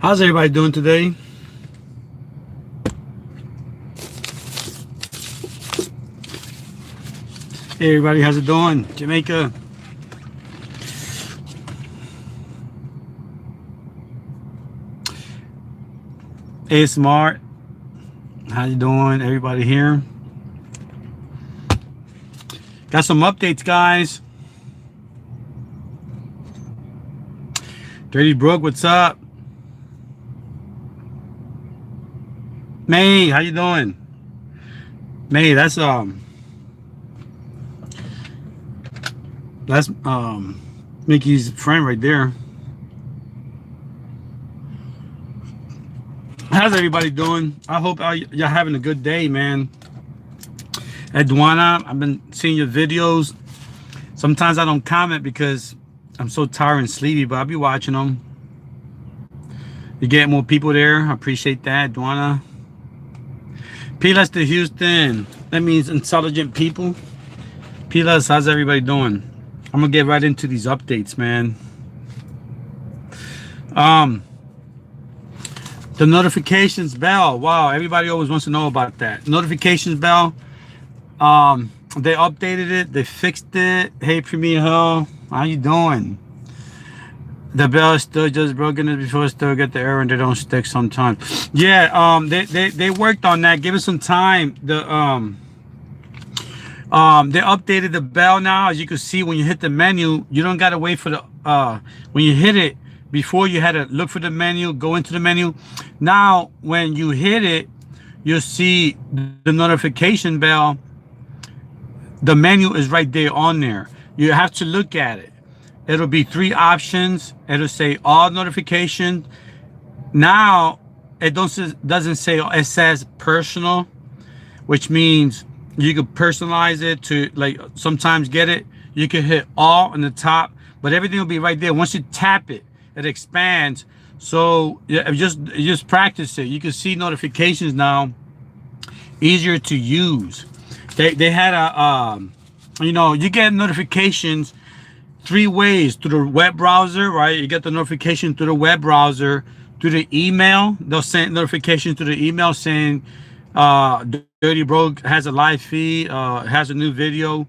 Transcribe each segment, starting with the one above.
How's everybody doing today? Hey everybody, how's it doing? Jamaica. Hey Smart. How you doing? Everybody here? Got some updates, guys. Dirty Brooke, what's up? May, how you doing? May, that's Mickey's friend right there. How's everybody doing? I hope y'all having a good day, man. Edwana, I've been seeing your videos. Sometimes I don't comment because I'm so tired and sleepy, but I'll be watching them. You get more people there. I appreciate that, Edwana. Pilas to Houston. That means intelligent people. Pilas, how's everybody doing? I'm gonna get right into these updates, man. The notifications bell. Wow, everybody always wants to know about that. Notifications bell. They updated it. They fixed it. Hey, Premier Hill, how you doing? The bell is still just broken it before it still get the error and they don't stick sometimes. Yeah, they worked on that. Give it some time. They updated the bell now. As you can see, when you hit the menu, you don't gotta wait for the when you hit it. Before you had to look for the menu, go into the menu. Now, when you hit it, you'll see the notification bell. The menu is right there on there. You have to look at it. It'll be 3 options. It'll say all notifications. Now, it doesn't say, it says personal, which means you can personalize it to, like, sometimes get it. You can hit all on the top, but everything will be right there. Once you tap it, it expands. So yeah, just practice it. You can see notifications now, easier to use. They had a you get notifications 3 ways: through the web browser, right? You get the notification through the web browser, through the email. They'll send notifications to the email saying Dirty Brogue has a live feed, has a new video.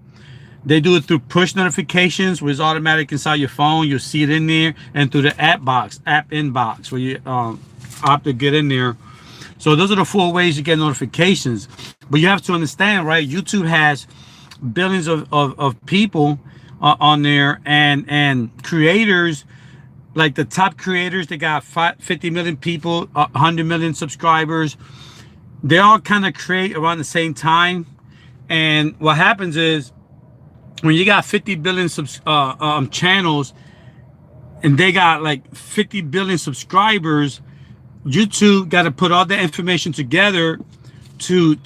They do it through push notifications, which is automatic inside your phone. You'll see it in there, and through the app inbox, where you opt to get in there. So those are the 4 ways you get notifications. But you have to understand, right? YouTube has billions of people on there, and creators, like the top creators, they got 50 million people, 100 million subscribers. They all kind of create around the same time. And what happens is, when you got 50 billion channels and they got like 50 billion subscribers, YouTube got to put all the information together to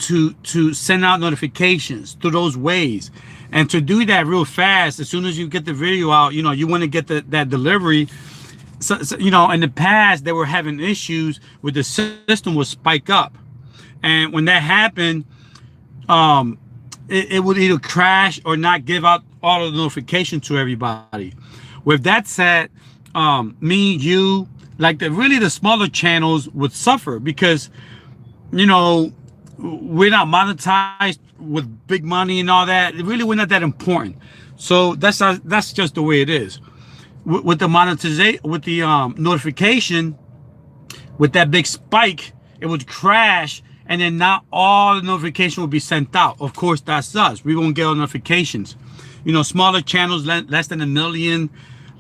send out notifications through those ways. And to do that real fast, as soon as you get the video out, you want to get that delivery. So, in the past, they were having issues with the system would spike up. And when that happened, it would either crash or not give out all of the notification to everybody. With that said, me, you, like the smaller channels would suffer because, we're not monetized with big money and all that. Really, we're not that important. So that's just the way it is. With the monetization, with the notification, with that big spike, it would crash. And then not all the notification will be sent out. Of course, that's us. We won't get all notifications. Smaller channels, less than 1 million.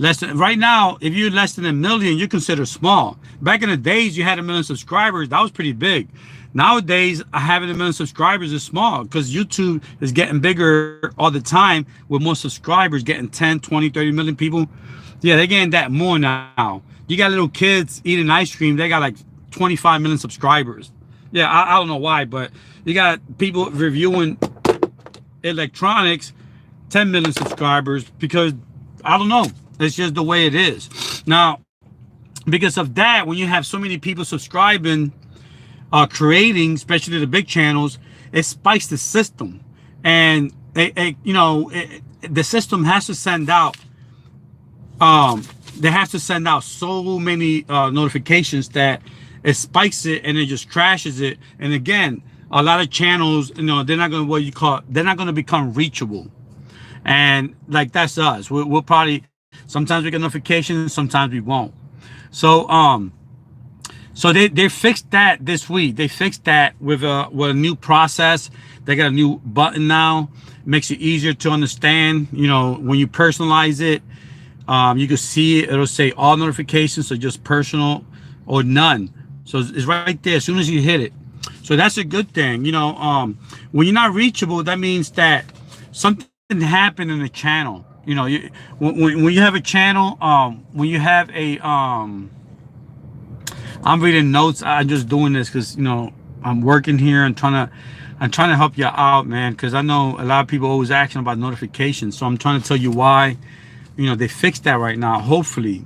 Right now, if you're less than 1 million, you're considered small. Back in the days, you had 1 million subscribers. That was pretty big. Nowadays, having 1 million subscribers is small because YouTube is getting bigger all the time with more subscribers, getting 10, 20, 30 million people. Yeah, they're getting that more now. You got little kids eating ice cream. They got like 25 million subscribers. Yeah, I don't know why, but you got people reviewing electronics, 10 million subscribers, because I don't know. It's just the way it is. Now, because of that, when you have so many people subscribing, creating, especially the big channels, it spikes the system. And, the system has to send out they have to send out so many notifications that it spikes it and it just crashes it. And again, a lot of channels, they're not going to, what you call, they're not going to become reachable. And like, that's us. We'll probably, sometimes we get notifications, sometimes we won't. So so they fixed that this week. They fixed that with a new process. They got a new button now. Makes it easier to understand. When you personalize it, you can see it. It'll say all notifications, so just personal or none. So it's right there as soon as you hit it. So that's a good thing. When you're not reachable, that means that something happened in the channel. When you have a channel, when you have a I'm reading notes. I'm just doing this because I'm working here and trying to help you out, man. Because I know a lot of people always asking about notifications, so I'm trying to tell you why. They fixed that right now, hopefully.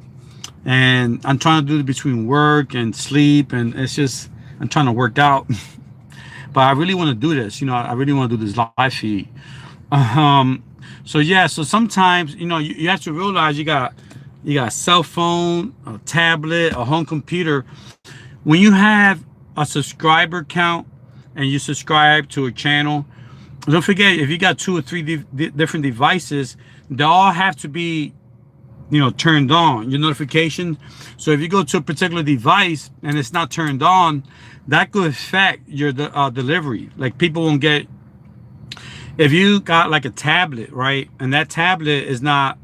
And I'm trying to do it between work and sleep, and it's just I'm trying to work out. But I really want to do this. I really want to do this live feed. So yeah. So sometimes you have to realize you got a cell phone, a tablet, a home computer. When you have a subscriber count and you subscribe to a channel, don't forget, if you got 2 or 3 different devices, they all have to be turned on, your notifications. So if you go to a particular device and it's not turned on, that could affect your delivery. Like, people won't get, if you got like a tablet, right, and that tablet is not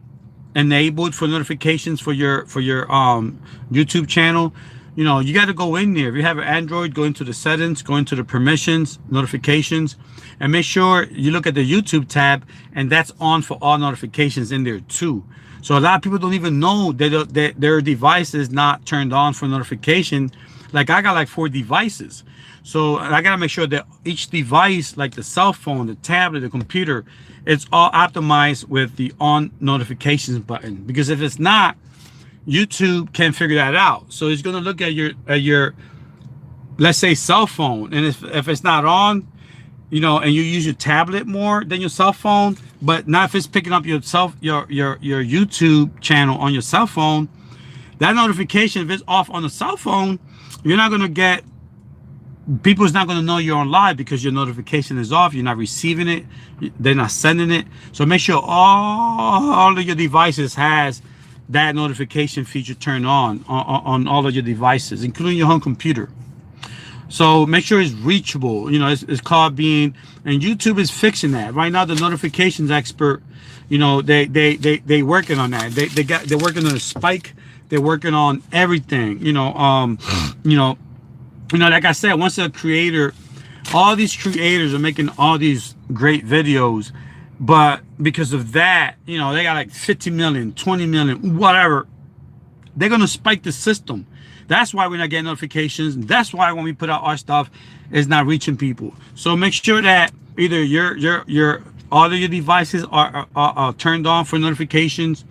enabled for notifications for your YouTube channel, you got to go in there. If you have an Android, go into the settings, go into the permissions, notifications, and make sure you look at the YouTube tab, and that's on for all notifications in there too. So a lot of people don't even know that their device is not turned on for notification. Like, I got like 4 devices. So I got to make sure that each device, like the cell phone, the tablet, the computer, it's all optimized with the on notifications button. Because if it's not, YouTube can't figure that out. So it's going to look at your let's say cell phone, and if it's not on, and you use your tablet more than your cell phone, but not if it's picking up your YouTube channel on your cell phone, that notification, if it's off on the cell phone, you're not going to get, people's not going to know you're on live because your notification is off. You're not receiving it. They're not sending it. So make sure all of your devices has that notification feature turned on all of your devices, including your home computer. So make sure it's reachable. It's called being, and YouTube is fixing that right now. The notifications expert, they working on that. They're working on a spike. They're working on everything. Like I said, once a creator, all these creators are making all these great videos, but because of that, they got like 50 million, 20 million, whatever, they're going to spike the system. That's why we're not getting notifications. That's why when we put out our stuff, it's not reaching people. So make sure that either your all of your devices are turned on for notifications,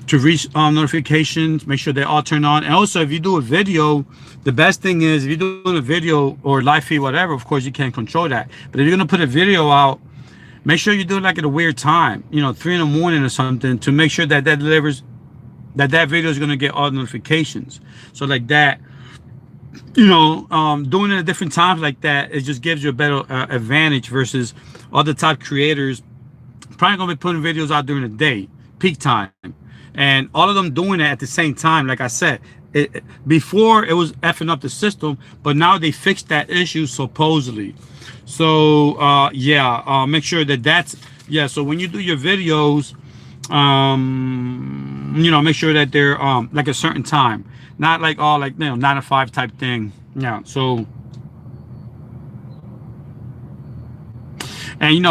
to reach notifications. Make sure they're all turned on. And also, if you do a video, the best thing is, if you're doing a video or live feed, whatever, of course you can't control that. But if you're going to put a video out, make sure you do it like at a weird time, 3 in the morning or something, to make sure that delivers, that video is going to get all notifications. So like that, doing it at different times like that, it just gives you a better advantage versus other top creators probably going to be putting videos out during the day, peak time. And all of them doing it at the same time. Like I said, before it was effing up the system, but now they fixed that issue supposedly. So yeah, make sure that's, yeah. So when you do your videos, make sure that they're like a certain time, not like all like 9 to 5 type thing. Yeah. So, and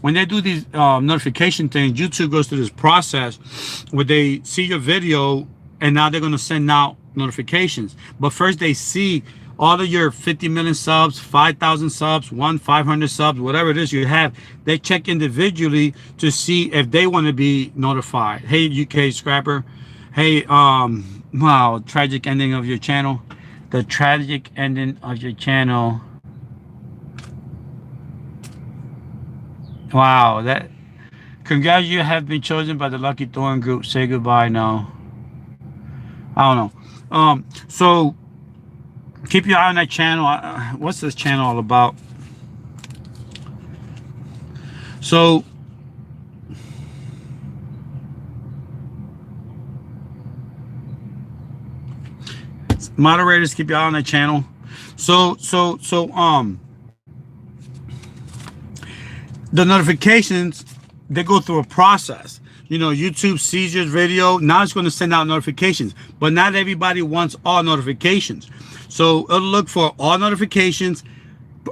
when they do these notification things, YouTube goes through this process where they see your video, and now they're going to send out notifications. But first they see all of your 50 million subs, 5,000 subs, 500 subs, whatever it is you have. They check individually to see if they want to be notified. Hey, UK Scrapper. Hey, wow, tragic ending of your channel. The tragic ending of your channel. Wow, Congrats, you have been chosen by the Lucky Thorn Group. Say goodbye now. I don't know. So keep your eye on that channel. What's this channel all about? So moderators, keep your eye on that channel. So the notifications, they go through a process. You know, YouTube sees your video. Now it's going to send out notifications, but not everybody wants all notifications. So it'll look for all notifications,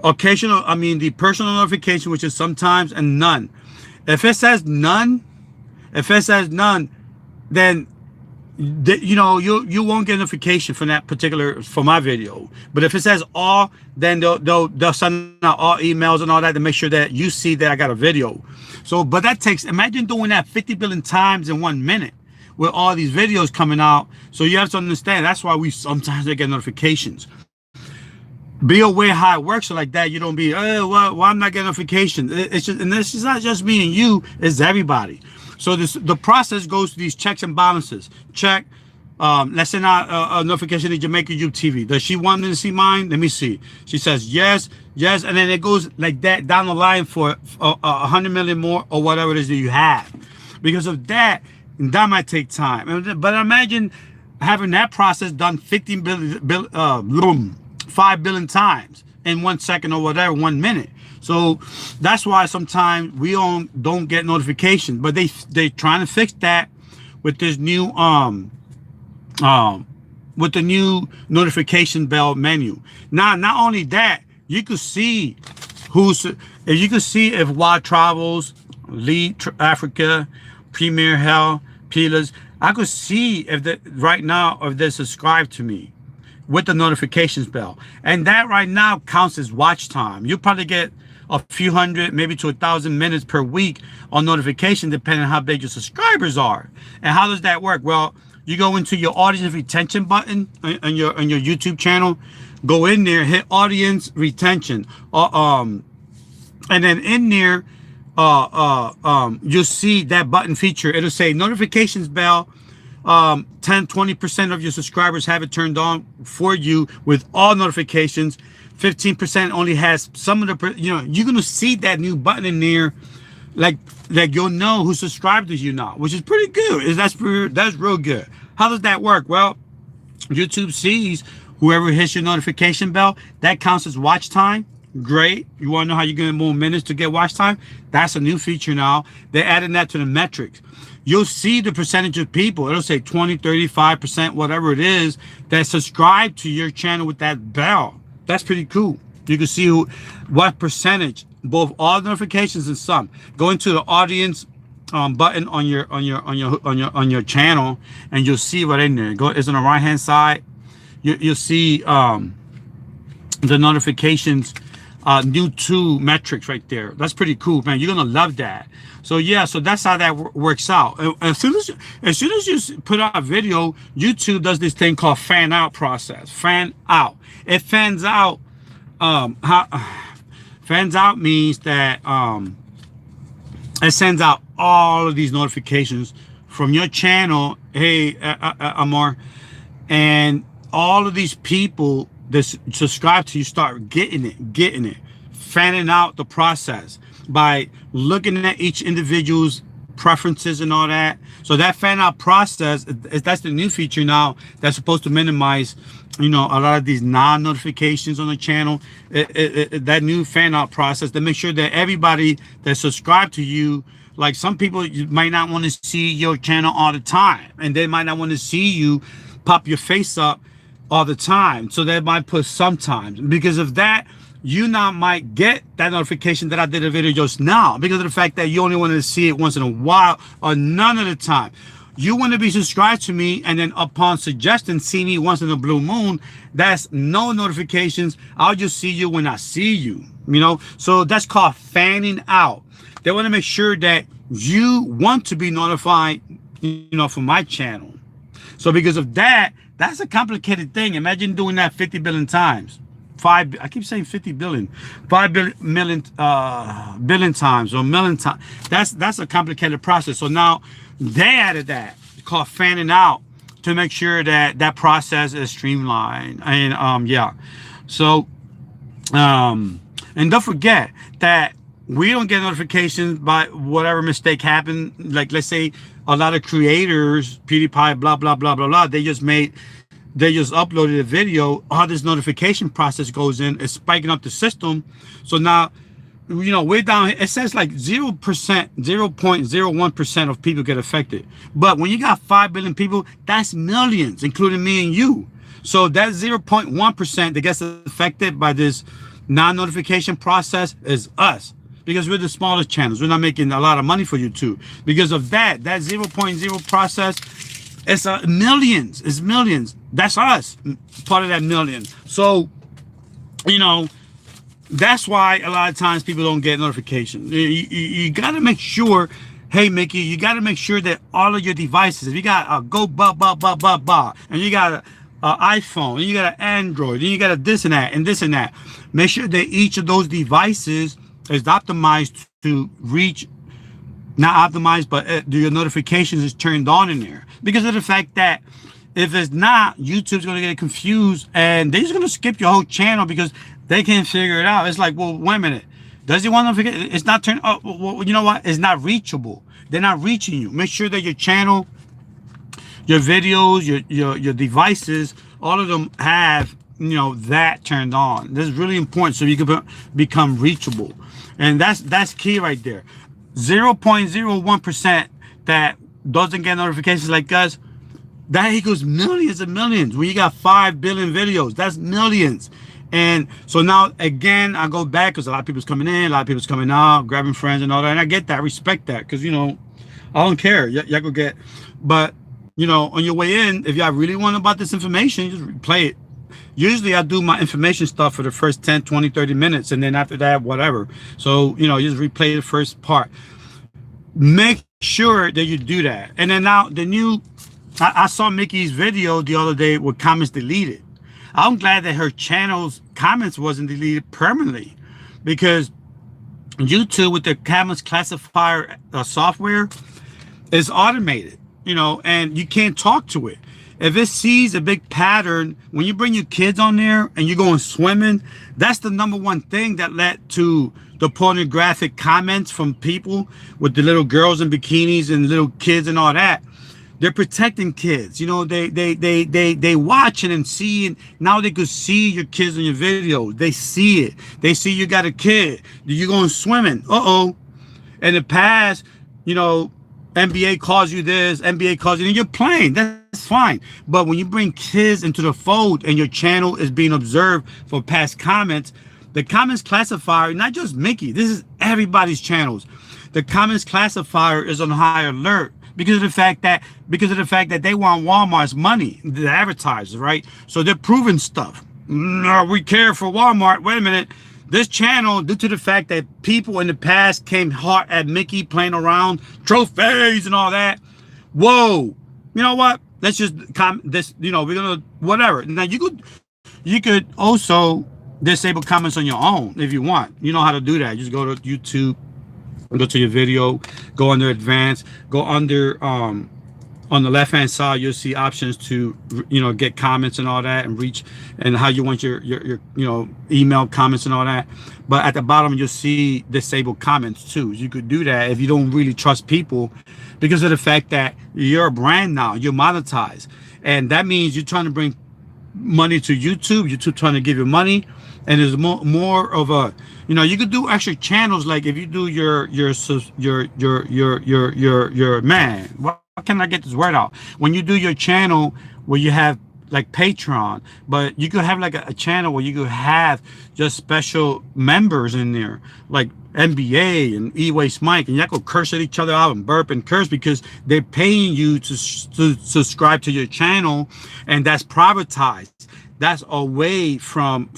occasional, I mean the personal notification, which is sometimes, and none. If it says none, then you know, you won't get notification from that particular, for my video. But if it says all, then they'll send out all emails and all that to make sure that you see that I got a video. So, but that takes, imagine doing that 50 billion times in 1 minute with all these videos coming out. So you have to understand, that's why we sometimes get notifications. Be aware how it works, so like that you don't be, oh, well, I'm not getting notifications. It's just, and this is not just me and you, it's everybody. So the process goes to these checks and balances. Check, let's send out a notification to Jamaica YouTube TV. Does she want me to see mine? Let me see. She says yes, yes, and then it goes like that down the line for 100 million more or whatever it is that you have. Because of that, that might take time. But imagine having that process done 5 billion times in 1 second or whatever, 1 minute. So that's why sometimes we don't get notifications, but they trying to fix that with this new with the new notification bell menu. Now, not only that, you could see if Wild Travels, Lead Africa, Premier Hell, Peelers. I could see if right now if they're subscribed to me with the notifications bell, and that right now counts as watch time. You probably get a few hundred, maybe to 1,000 minutes per week on notification, depending on how big your subscribers are. And how does that work? Well, you go into your audience retention button on your YouTube channel, go in there, hit audience retention, and then in there, you'll see that button feature. It'll say notifications bell. 10-20% of your subscribers have it turned on for you with all notifications. 15% only has some of the, you know, you're gonna see that new button in there, like you'll know who subscribed to you now, which is pretty good. That's real good. How does that work? Well, YouTube sees whoever hits your notification bell, that counts as watch time. Great. You want to know how you're getting more minutes to get watch time? That's a new feature now. They're adding that to the metrics. You'll see the percentage of people. It'll say 20, 35%, whatever it is, that subscribe to your channel with that bell. That's pretty cool. You can see what percentage, both all notifications and some. Go into the audience button on your channel, and you'll see what in there. It's on the right hand side. You'll see the notifications, new 2 metrics right there. That's pretty cool, man. You're gonna love that. So yeah, so that's how that works out. As soon as you put out a video, YouTube does this thing called fan out process. Fan out. It fans out. Fans out means that it sends out all of these notifications from your channel. Hey, Amar, and all of these people that subscribe to you start getting it, fanning out the process by looking at each individual's preferences and all that. So that fan out process, that's the new feature now that's supposed to minimize, you know, a lot of these non-notifications on the channel. That new fan out process to make sure that everybody that subscribed to you, like some people, you might not want to see your channel all the time, and they might not want to see you pop your face up all the time. So they might put sometimes. Because of that, you now might get that notification that I did a video just now, because of the fact that you only want to see it once in a while or none of the time. You want to be subscribed to me, and then upon suggestion, see me once in a blue moon. That's no notifications. I'll just see you when I see you, you know. So that's called fanning out. They want to make sure that you want to be notified, you know, from my channel. So because of that, that's a complicated thing. Imagine doing that 50 billion times. 5, I keep saying 50 billion, 5 million, billion times or million times. That's a complicated process. So now they added that called fanning out to make sure that that process is streamlined. And yeah, so and don't forget that we don't get notifications by whatever mistake happened. Like, let's say a lot of creators, PewDiePie, blah blah blah blah blah, they just uploaded a video. All this notification process goes in, it's spiking up the system. So now, you know, we're down, it says like 0%, 0.01% of people get affected. But when you got 5 billion people, that's millions, including me and you. So that 0.1% that gets affected by this non-notification process is us, because we're the smallest channels. We're not making a lot of money for YouTube. Because of that 0.0 process, it's millions. It's millions. That's us, part of that million. So, you know, that's why a lot of times people don't get notifications. You got to make sure, hey, Mickey, you got to make sure that all of your devices, if you got a Go and you got an iPhone, and you got an Android, and you got a this and that, make sure that each of those devices is optimized to reach, not optimized, but your notifications is turned on in there. Because of the fact that if it's not, YouTube's going to get confused and they're just going to skip your whole channel because they can't figure it out. It's like, well, wait a minute. Does he want to forget? It's not turned. Oh, well, you know what? It's not reachable. They're not reaching you. Make sure that your channel, your videos, your devices, all of them have, you know, that turned on. This is really important so you can become reachable. And that's key right there. 0.01% that doesn't get notifications like us, that equals millions and millions. When you got 5 billion videos, that's millions. And so now, again, I go back because a lot of people's coming in, a lot of people's coming out, grabbing friends and all that. And I get that, I respect that, because, you know, I don't care. Y'all go get, but, you know, on your way in, if y'all really want about this information, just play it. Usually I do my information stuff for the first 10, 20, 30 minutes. And then after that, whatever. So, you know, you just replay the first part. Make sure that you do that. And then now the new, I saw Mickey's video the other day with comments deleted. I'm glad that her channel's comments wasn't deleted permanently, because YouTube with the comments classifier software is automated, you know, and you can't talk to it. If it sees a big pattern, when you bring your kids on there and you're going swimming, that's the #1 thing that led to the pornographic comments from people with the little girls in bikinis and little kids and all that. They're protecting kids. You know, they watching and seeing. Now they could see your kids in your videos. They see it. They see you got a kid. You're going swimming. Uh-oh. In the past, you know, NBA calls you this, NBA calls you, and you're playing. That's fine. But when you bring kids into the fold and your channel is being observed for past comments, the comments classifier, not just Mickey, this is everybody's channels. The comments classifier is on high alert because of the fact that they want Walmart's money, the advertisers, right? So they're proving stuff. No, we care for Walmart. Wait a minute. This channel, due to the fact that people in the past came hard at Mickey playing around, trophies and all that. Whoa. You know what? Let's just this, you know, we're gonna whatever. Now you could also disable comments on your own if you want. You know how to do that. Just go to YouTube, go to your video, go under advanced, go under on the left hand side, you'll see options to, you know, get comments and all that, and reach, and how you want your you know, email comments and all that. But at the bottom you'll see disable comments too. You could do that if you don't really trust people, because of the fact that you're a brand now, you're monetized, and that means you're trying to bring money to YouTube. YouTube trying to give you money, and there's more of a, you know, you could do extra channels. Like if you do your man, what can I get this word out? When you do your channel where you have like Patreon, but you could have like a channel where you could have just special members in there, like NBA and E-Waste Mike, and y'all go curse at each other out and burp and curse because they're paying you to subscribe to your channel, and that's privatized. That's away from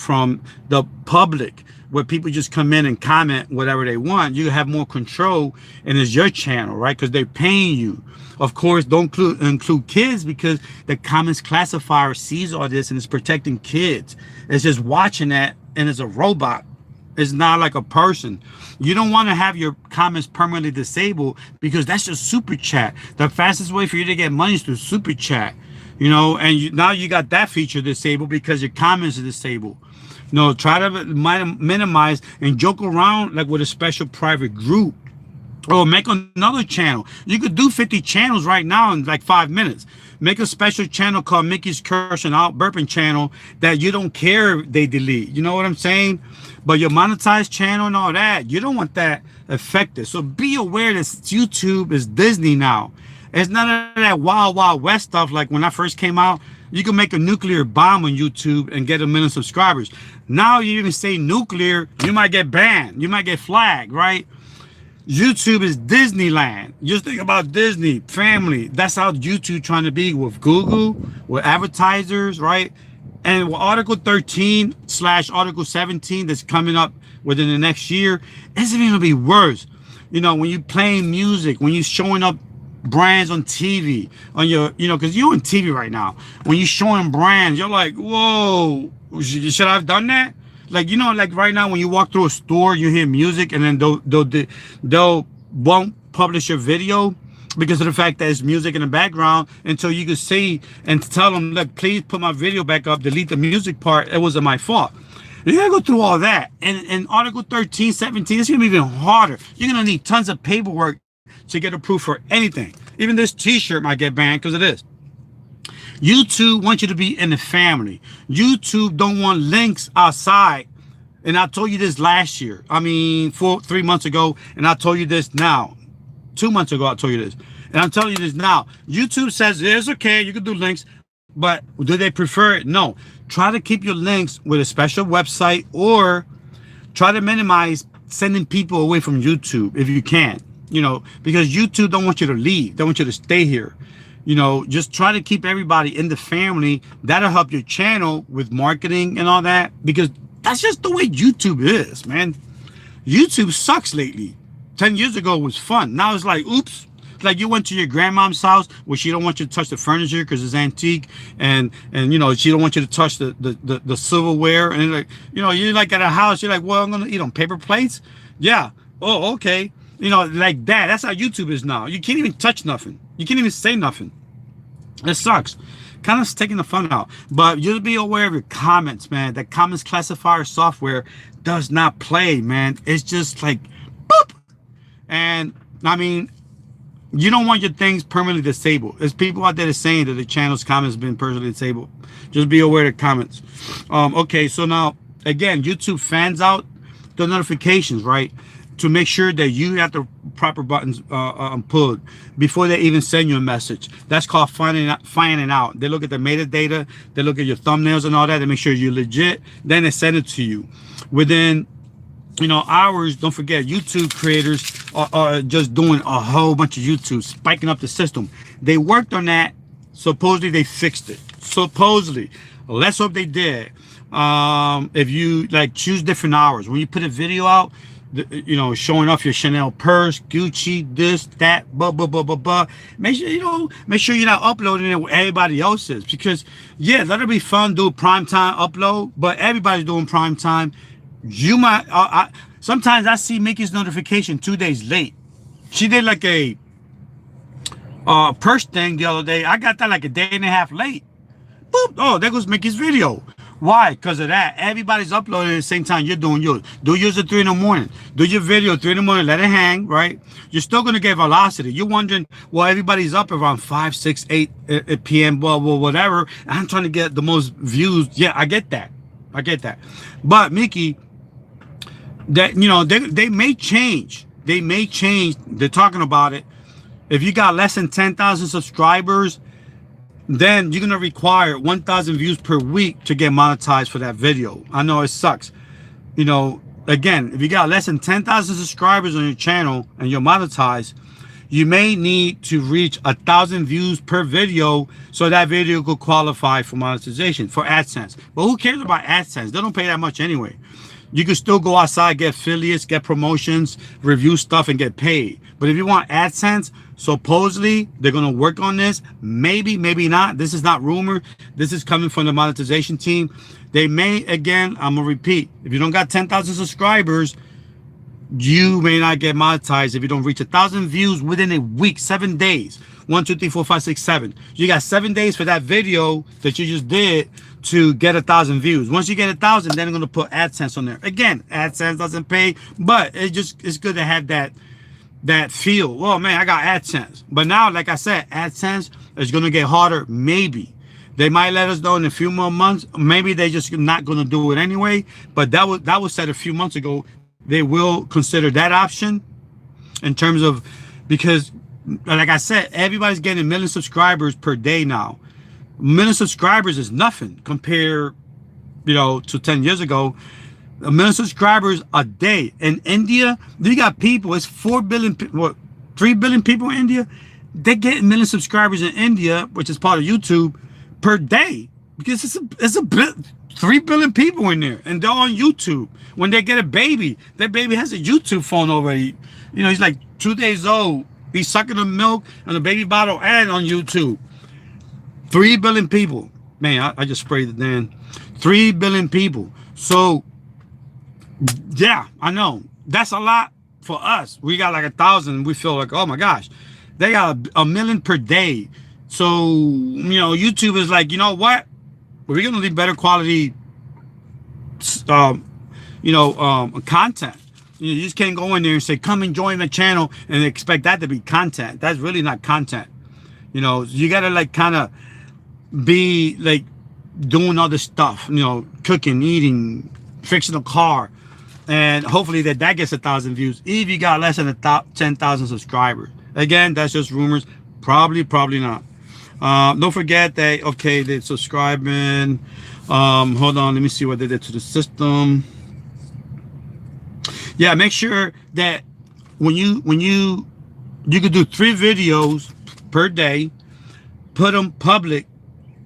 the public, where people just come in and comment whatever they want. You have more control, and it's your channel, right? Because they're paying you. Of course, don't include kids, because the comments classifier sees all this and it's protecting kids. It's just watching that, and it's a robot. It's not like a person. You don't want to have your comments permanently disabled, because that's just super chat. The fastest way for you to get money is through super chat, you know, and now you got that feature disabled because your comments are disabled. No, try to minimize and joke around like with a special private group, or make another channel. You could do 50 channels right now in like 5 minutes. Make a special channel called Mickey's Curse and Out Burping channel that you don't care if they delete. You know what I'm saying? But your monetized channel and all that, you don't want that affected. So be aware that YouTube is Disney now. It's none of that wild, wild west stuff like when I first came out. You can make a nuclear bomb on YouTube and get 1 million subscribers. Now you even say nuclear, you might get banned. You might get flagged, right? YouTube is Disneyland. Just think about Disney, family. That's how YouTube trying to be with Google, with advertisers, right? And with Article 13 / Article 17 that's coming up within the next year, it's even gonna be worse. You know, when you playing music, when you showing up brands on TV, on your, you know, because you're on TV right now. When you're showing brands, you're like, whoa, should I have done that? Like, you know, like right now when you walk through a store, you hear music, and then they'll won't publish your video because of the fact that it's music in the background until you can see and tell them, look, please put my video back up, delete the music part, it wasn't my fault. You gotta go through all that. And Article 13, 17, it's gonna be even harder. You're gonna need tons of paperwork to get approved for anything. Even this t-shirt might get banned because of this. YouTube wants you to be in the family. YouTube don't want links outside. And I told you this last year. I mean, 3 months ago. And I told you this now. 2 months ago, I told you this. And I'm telling you this now. YouTube says it's okay, you can do links. But do they prefer it? No. Try to keep your links with a special website, or try to minimize sending people away from YouTube if you can. You know, because YouTube don't want you to leave. They want you to stay here. You know, just try to keep everybody in the family. That'll help your channel with marketing and all that, because that's just the way YouTube is, man. YouTube sucks lately. 10 years ago was fun. Now it's like, oops. It's like you went to your grandmom's house where she don't want you to touch the furniture because it's antique, and you know, she don't want you to touch the silverware, and like, you know, you're like at a house, you're like, well, I'm gonna eat on paper plates. Yeah. Oh, okay. You know, like that. That's how YouTube is now. You can't even touch nothing. You can't even say nothing. It sucks. Kind of taking the fun out. But just be aware of your comments, man. That comments classifier software does not play, man. It's just like, boop. And, I mean, you don't want your things permanently disabled. There's people out there that's saying that the channel's comments have been permanently disabled. Just be aware of the comments. Okay, so now, again, YouTube fans out the notifications, right? To make sure that you have the proper buttons pulled before they even send you a message. That's called finding out. They look at the metadata, they look at your thumbnails and all that, they make sure you're legit, then they send it to you. Within, you know, hours, don't forget, YouTube creators are just doing a whole bunch of YouTube, spiking up the system. They worked on that. Supposedly they fixed it. Supposedly. Let's hope they did. If you like choose different hours, when you put a video out, you know, showing off your Chanel purse, Gucci, this, that, blah, blah, blah, blah, blah. Make sure, you know, make sure you're not uploading it where everybody else is. Because, yeah, that'll be fun, do a prime time upload, but everybody's doing prime time. You might, sometimes I see Mickey's notification 2 days late. She did like a purse thing the other day. I got that like a day and a half late. Boop. Oh, there goes Mickey's video. Why? Because of that. Everybody's uploading at the same time you're doing yours. Do yours at 3 in the morning. Do your video at 3 in the morning. Let it hang, right? You're still going to get velocity. You're wondering, well, everybody's up around 5, 6, 8 p.m., well, whatever. I'm trying to get the most views. Yeah, I get that. I get that. But, Mickey, that, you know, they may change. They may change. They're talking about it. If you got less than 10,000 subscribers, then you're going to require 1,000 views per week to get monetized for that video. I know it sucks. You know, again, if you got less than 10,000 subscribers on your channel and you're monetized, you may need to reach 1,000 views per video so that video could qualify for monetization, for AdSense. But who cares about AdSense? They don't pay that much anyway. You can still go outside, get affiliates, get promotions, review stuff, and get paid. But if you want AdSense, supposedly they're going to work on this. Maybe, maybe not. This is not rumor. This is coming from the monetization team. They may, again, I'm going to repeat, if you don't got 10,000 subscribers, you may not get monetized if you don't reach 1,000 views within a week, 7 days. 1, 2, 3, 4, 5, 6, 7. You got 7 days for that video that you just did to get 1,000 views. Once you get 1,000, then I'm going to put AdSense on there. Again, AdSense doesn't pay, but it's good to have that feel. Oh man, I got AdSense. But now, like I said, AdSense is going to get harder. Maybe they might let us know in a few more months. Maybe they just not going to do it anyway. But that was said a few months ago. They will consider that option in terms of, because like I said, everybody's getting 1 million subscribers per day now. 1 million subscribers is nothing compared, to 10 years ago. 1 million subscribers a day. In India, you got people, it's 4 billion, 3 billion people in India. They get 1 million subscribers in India, which is part of YouTube, per day. Because it's a bit 3 billion people in there, and they're on YouTube. When they get a baby, that baby has a YouTube phone already. He's like 2 days old. He's sucking the milk on the baby bottle and on YouTube. 3 billion people. Man, I just sprayed it then. 3 billion people. So, yeah, I know. That's a lot for us. We got like 1,000. We feel like, oh my gosh. They got a million per day. So, YouTube is like, you know what? We're going to need better quality, content. You just can't go in there and say, come and join the channel and expect that to be content. That's really not content. You got to like kind of be like doing other stuff, cooking, eating, fixing a car. And hopefully that gets 1,000 views. If you got less than 10,000 subscribers. Again, that's just rumors. Probably not. Don't forget that, okay, they're subscribing. Hold on, let me see what they did to the system. Yeah, make sure that when you could do 3 videos per day, put them public,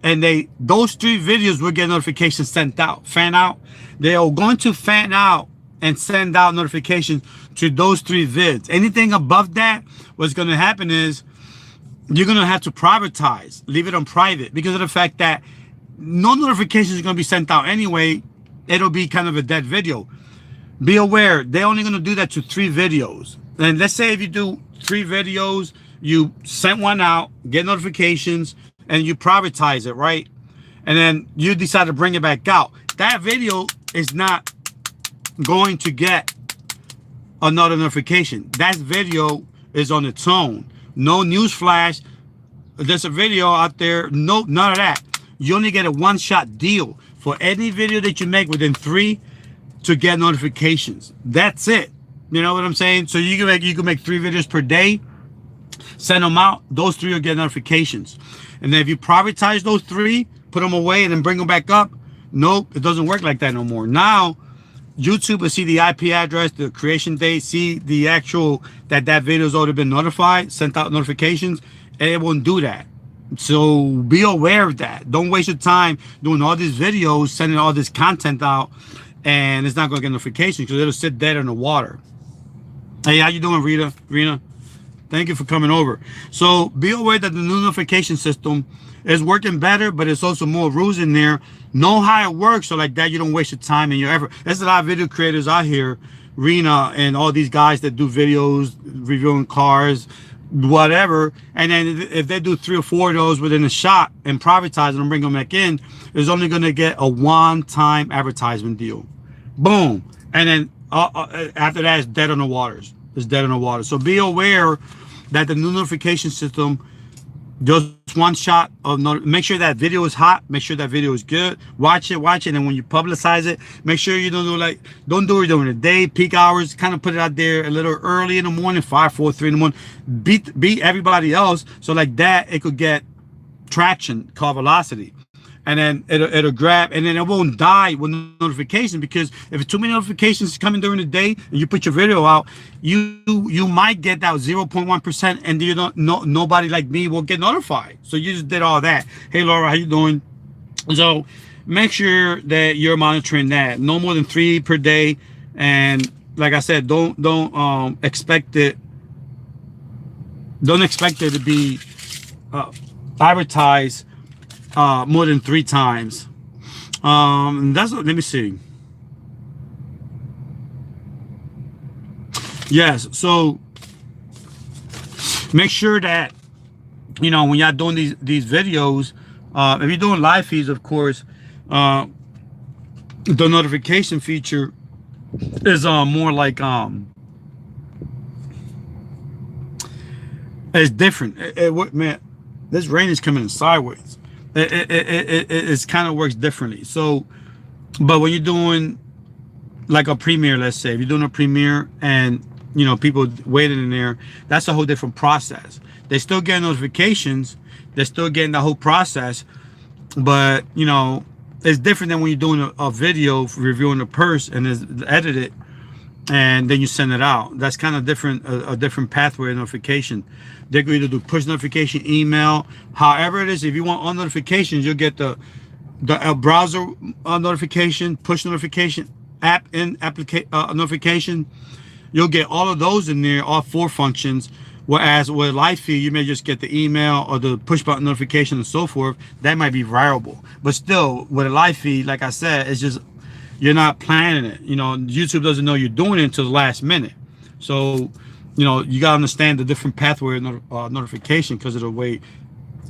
and those 3 videos will get notifications sent out. Fan out. They are going to fan out and send out notifications to those 3 vids. Anything above that, what's going to happen is you're going to have to privatize, leave it on private, because of the fact that no notifications are going to be sent out anyway. It'll be kind of a dead video. Be aware, they're only going to do that to 3 videos. And let's say if you do 3 videos, you send one out, get notifications, and you privatize it, right? And then you decide to bring it back out. That video is not going to get another notification. That video is on its own. No news flash. There's a video out there. No, none of that. You only get a one-shot deal for any video that you make within 3 to get notifications. That's it. You know what I'm saying? So you can make 3 videos per day, send them out. Those 3 will get notifications. And then if you privatize those 3, put them away and then bring them back up, nope, it doesn't work like that no more. Now, YouTube will see the IP address, the creation date, see the actual that video's already been notified, sent out notifications, and it won't do that. So be aware of that. Don't waste your time doing all these videos, sending all this content out, and it's not going to get notifications because it'll sit dead in the water. Hey, how you doing, Rena? Thank you for coming over. So be aware that the new notification system is working better, but it's also more rules in there. Know how it works, so like that you don't waste your time and your effort. There's a lot of video creators out here, Rena and all these guys that do videos reviewing cars, whatever. And then if they do 3 or 4 of those within a shot and privatize them and bring them back in, is only going to get a one-time advertisement deal. Boom. And then after that, it's dead on the waters. It's dead on the water. So be aware that the new notification system, just one shot of make sure that video is hot, make sure that video is good, watch it, and when you publicize it, make sure you don't do it during the day, peak hours, kind of put it out there a little early in the morning, 5, 4, 3 in the morning, beat everybody else, so like that it could get traction, called velocity. And then it'll grab, and then it won't die with notification, because if too many notifications coming during the day and you put your video out, you might get that 0.1%, and you don't nobody like me will get notified. So you just did all that. Hey Laura, how you doing? So make sure that you're monitoring that. No more than 3 per day. And like I said, don't expect it. Don't expect it to be advertised more than 3 times. That's what, let me see. Yes, so make sure that, you know, when y'all doing these videos, if you're doing live feeds, of course, the notification feature is more like it's different. Man, this rain is coming in sideways. It kind of works differently. So, but when you're doing like a premiere, let's say, if you're doing a premiere and, you know, people waiting in there, that's a whole different process. They still get notifications, they're still getting the whole process, but, you know, it's different than when you're doing a video reviewing the purse and it's edited and then you send it out. That's kind of different, a different pathway of notification. They can either do push notification, email, however it is. If you want all notifications, you'll get the browser notification, push notification, app in notification. You'll get all of those in there, all 4 functions. Whereas with live feed, you may just get the email or the push button notification and so forth. That might be variable. But still, with a live feed, like I said, it's just, you're not planning it. You know, YouTube doesn't know you're doing it until the last minute. So, you know, you got to understand the different pathway of notification because of the way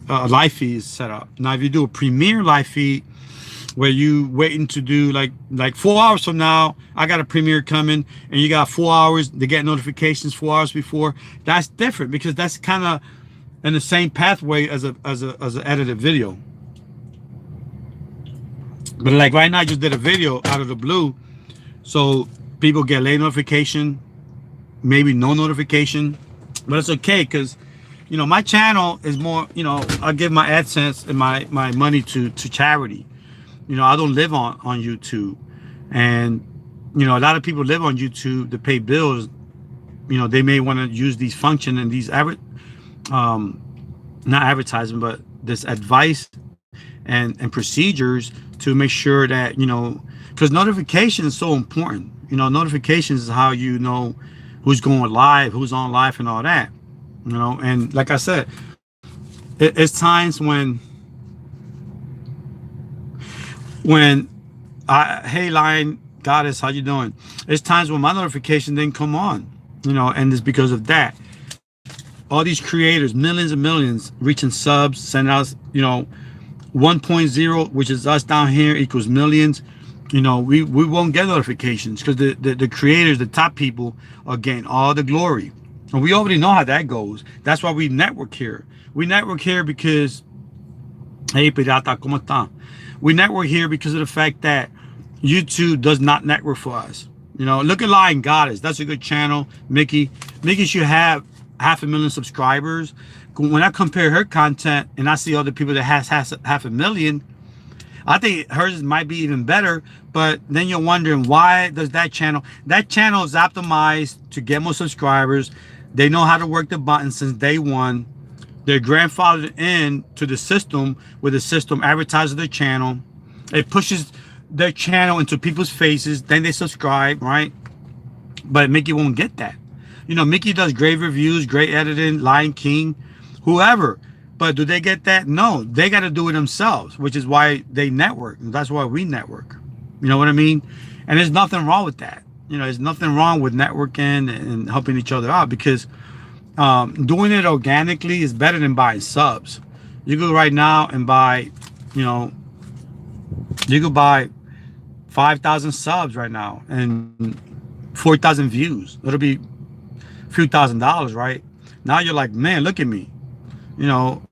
a live feed is set up. Now, if you do a Premiere live feed, where you waiting to do like 4 hours from now, I got a premiere coming, and you got 4 hours to get notifications 4 hours before. That's different because that's kind of in the same pathway as an edited video. But like right now, I just did a video out of the blue, so people get late notification, maybe no notification, but it's okay because, you know, my channel is more, you know, I give my AdSense and my money to charity. You know, I don't live on YouTube, and, you know, a lot of people live on YouTube to pay bills. You know, they may want to use these functions and these not advertising, but this advice and procedures to make sure that, you know, because notification is so important. You know, notifications is how you know who's going live, who's on live, and all that. You know, and like I said, it's times when hey Lion Goddess, how you doing? There's times when my notification didn't come on, you know, and it's because of that. All these creators, millions and millions, reaching subs, sending out, you know, 1.0, which is us down here, equals millions. You know, we won't get notifications because the creators, the top people, are getting all the glory, and we already know how that goes. That's why we network here. We network here because, hey pirata, ¿cómo está? We network here because of the fact that YouTube does not network for us. You know, look at Lion Goddess. That's a good channel. Mickey should have 500,000 subscribers. When I compare her content and I see other people that has 500,000, I think hers might be even better. But then you're wondering, why does that channel is optimized to get more subscribers. They know how to work the buttons since day one. They're grandfathered in to the system, where the system advertises their channel. It pushes their channel into people's faces. Then they subscribe, right? But Mickey won't get that. You know, Mickey does great reviews, great editing, Lion King, whoever. But do they get that? No, they got to do it themselves, which is why they network. That's why we network. You know what I mean? And there's nothing wrong with that. You know, there's nothing wrong with networking and helping each other out, because doing it organically is better than buying subs. You go right now and buy, you know, you could buy 5,000 subs right now and 4,000 views. It'll be a few $1,000s, right? Now you're like, man, look at me. You know,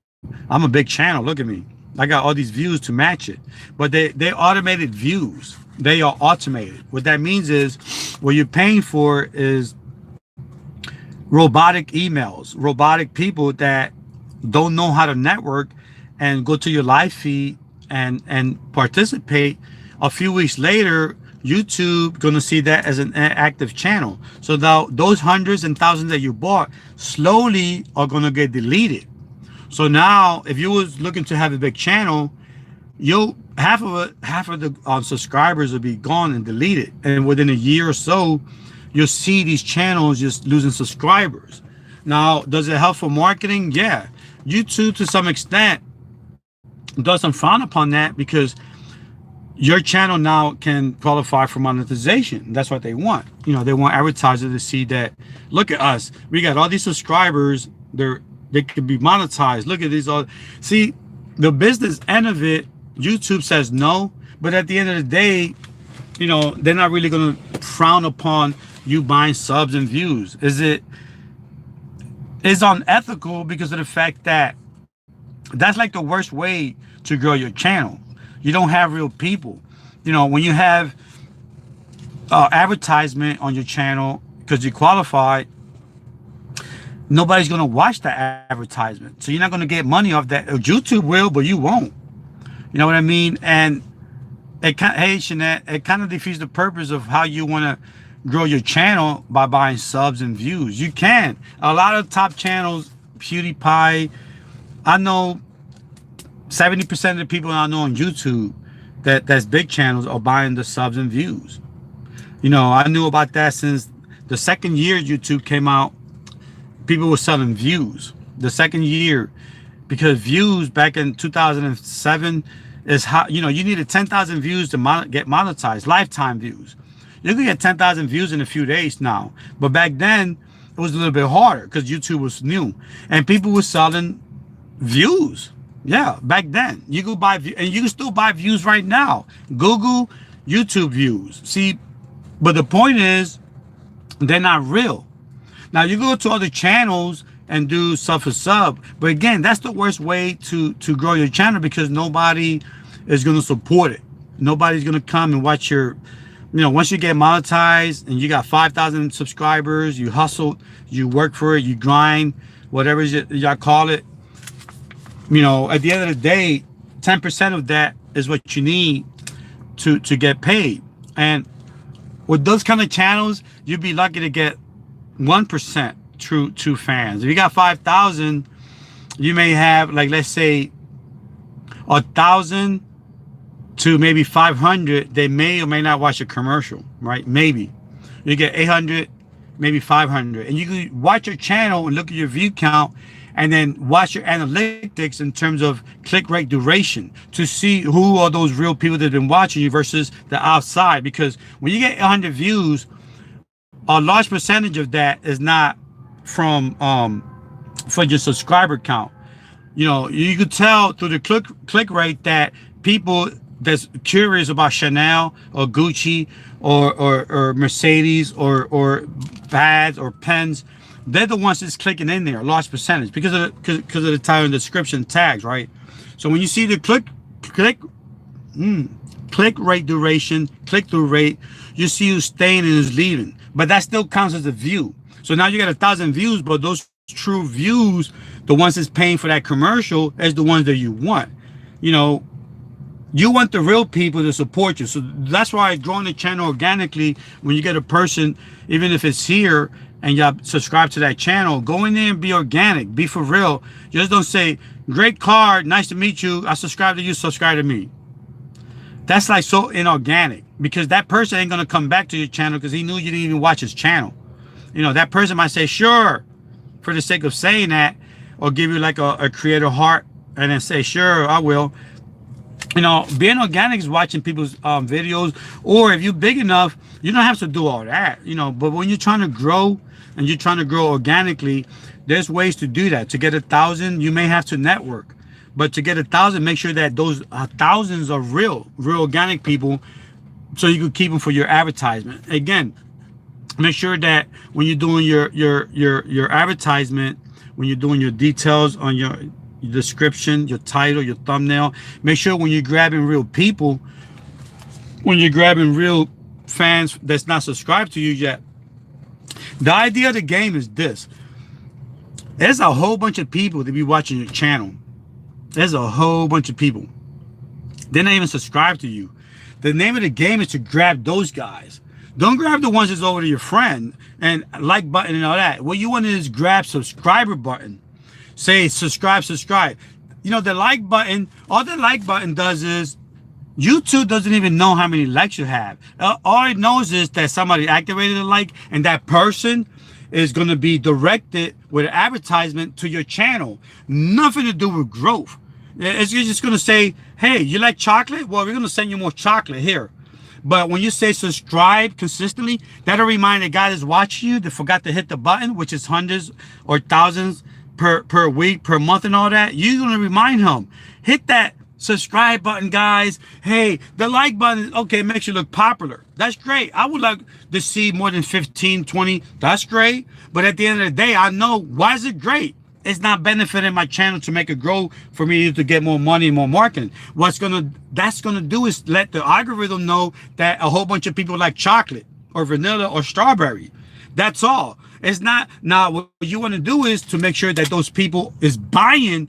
I'm a big channel. Look at me. I got all these views to match it. But they automated views. They are automated. What that means is, what you're paying for is robotic emails, robotic people that don't know how to network and go to your live feed and participate. A few weeks later, YouTube gonna see that as an active channel. So now those hundreds and thousands that you bought slowly are gonna get deleted. So now, if you was looking to have a big channel, you'll half of the subscribers will be gone and deleted, and within a year or so, you'll see these channels just losing subscribers. Now, does it help for marketing? Yeah, YouTube to some extent doesn't frown upon that, because your channel now can qualify for monetization. That's what they want. You know, they want advertisers to see that, look at us, we got all these subscribers, they could be monetized. Look at these all. See, the business end of it, YouTube says no, but at the end of the day, you know, they're not really going to frown upon you buying subs and views. It's unethical because of the fact that that's like the worst way to grow your channel. You don't have real people. You know, when you have advertisement on your channel because you qualified, nobody's going to watch that advertisement. So you're not going to get money off that. YouTube will, but you won't. You know what I mean? And hey, Shanette, it kind of defeats the purpose of how you want to grow your channel by buying subs and views. You can. A lot of top channels, PewDiePie, I know 70% of the people I know on YouTube that's big channels are buying the subs and views. You know, I knew about that since the second year YouTube came out. People were selling views. The second year, because views back in 2007 is how, you know, you needed 10,000 views to get monetized, lifetime views. You can get 10,000 views in a few days now, but back then it was a little bit harder because YouTube was new and people were selling views. Yeah, back then you could buy, and you can still buy views right now. Google YouTube views. See, but the point is, they're not real. Now you go to other channels and do sub for sub, but again, that's the worst way to grow your channel, because nobody is going to support it. Nobody's going to come and watch your, you know, once you get monetized and you got 5,000 subscribers, you hustled, you work for it, you grind, whatever y'all call it. You know, at the end of the day, 10% of that is what you need to get paid. And with those kind of channels, you'd be lucky to get 1% true fans. If you got 5,000, you may have, like, let's say 1,000 to maybe 500. They may or may not watch a commercial, right? Maybe you get 800, maybe 500, and you can watch your channel and look at your view count, and then watch your analytics in terms of click rate, duration, to see who are those real people that have been watching you versus the outside. Because when you get 100 views, a large percentage of that is not from your subscriber count. You know, you could tell through the click rate that people that's curious about Chanel or Gucci or Mercedes or bags or pens, they're the ones that's clicking in there, a large percentage, because of the title and description tags, right? So when you see the click rate, duration, click-through rate, you see who's staying and who's leaving. But that still counts as a view. So now you got 1,000 views, but those true views, the ones that's paying for that commercial, is the ones that you want. You know, you want the real people to support you. So that's why growing the channel organically, when you get a person, even if it's here, and you subscribe to that channel, go in there and be organic, be for real. Just don't say, great car, nice to meet you, I subscribe to you, subscribe to me. That's like so inorganic, because that person ain't gonna come back to your channel because he knew you didn't even watch his channel. You know, that person might say sure for the sake of saying that, or give you like a creator heart and then say sure, I will. You know, being organic is watching people's videos, or if you're big enough, you don't have to do all that, you know. But when you're trying to grow and you're trying to grow organically, there's ways to do that. To get 1,000, you may have to network, but to get 1,000, make sure that those thousands are real organic people, so you can keep them for your advertisement. Again, make sure that when you're doing your advertisement, when you're doing your details on your description, your title, your thumbnail, make sure when you're grabbing real people, when you're grabbing real fans that's not subscribed to you yet. The idea of the game is this: there's a whole bunch of people that be watching your channel. There's a whole bunch of people. They're not even subscribed to you. The name of the game is to grab those guys. Don't grab the ones that's over to your friend and like button and all that. What you want is grab subscriber button. Say subscribe. You know, the like button, all the like button does is YouTube doesn't even know how many likes you have. All it knows is that somebody activated a like, and that person is going to be directed with an advertisement to your channel. Nothing to do with growth. It's just going to say, hey, you like chocolate? Well, we're going to send you more chocolate here. But when you say subscribe consistently, that'll remind the guy that's watching you that forgot to hit the button, which is hundreds or thousands per week, per month, and all that. You're going to remind him, hit that subscribe button, guys. Hey, the like button, okay, makes you look popular. That's great. I would like to see more than 15, 20. That's great. But at the end of the day, I know, why is it great? It's not benefiting my channel to make it grow for me to get more money and more marketing. That's gonna do is let the algorithm know that a whole bunch of people like chocolate or vanilla or strawberry. That's all. It's not. Now what you want to do is to make sure that those people is buying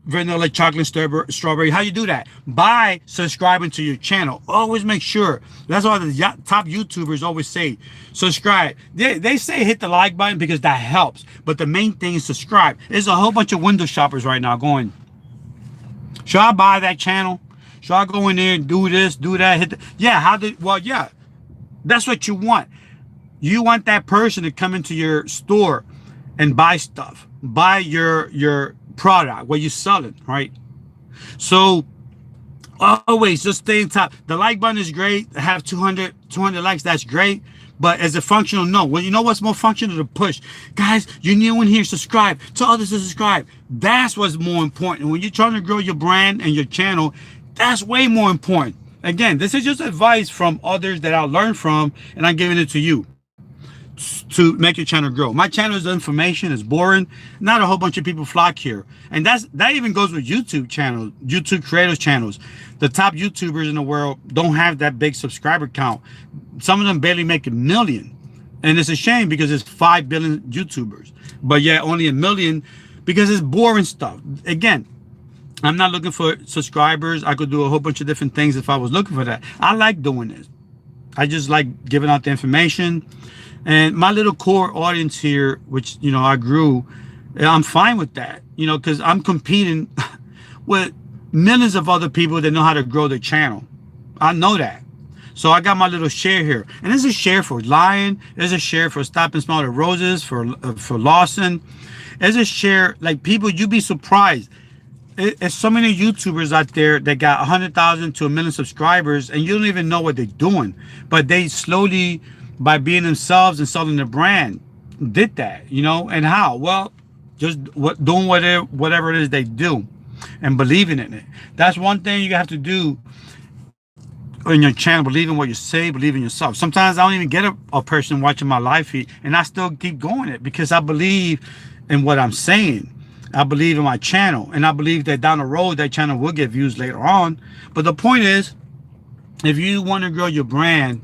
vanilla, chocolate, strawberry. How you do that? By subscribing to your channel. Always make sure. That's why the top YouTubers always say subscribe. They say hit the like button because that helps, but the main thing is subscribe. There's a whole bunch of window shoppers right now going, should I buy that channel? Should I go in there and do this, do that, hit the, yeah, well, yeah, that's what you want. You want that person to come into your store and buy stuff, buy your product, what you selling, right? So always just stay on top. The like button is great. Have 200 likes, that's great. But as a functional, no. Well, you know what's more functional? To push. Guys, you're new in here, subscribe. Tell others to subscribe. That's what's more important. When you're trying to grow your brand and your channel, that's way more important. Again, this is just advice from others that I learned from, and I'm giving it to you to make your channel grow. My channel is information, it's boring. Not a whole bunch of people flock here. And that even goes with YouTube channels, YouTube creators channels. The top YouTubers in the world don't have that big subscriber count. Some of them barely make 1 million. And it's a shame because it's 5 billion YouTubers. But yeah, only 1 million because it's boring stuff. Again, I'm not looking for subscribers. I could do a whole bunch of different things if I was looking for that. I like doing this. I just like giving out the information. And my little core audience here, which, you know, I grew, I'm fine with that, you know, because I'm competing with millions of other people that know how to grow their channel. I know that. So I got my little share here. And there's a share for Lion. There's a share for Stop and Smell the Roses, for Lawson. There's a share, like, people, you'd be surprised. There's so many YouTubers out there that got 100,000 to 1 million subscribers, and you don't even know what they're doing. But they slowly, by being themselves and selling the brand, did that, you know. And how? Well, just doing whatever it is they do and believing in it. That's one thing you have to do in your channel. Believe in what you say, believe in yourself. Sometimes I don't even get a person watching my live feed, and I still keep going it because I believe in what I'm saying. I believe in my channel, and I believe that down the road that channel will get views later on. But the point is, if you want to grow your brand,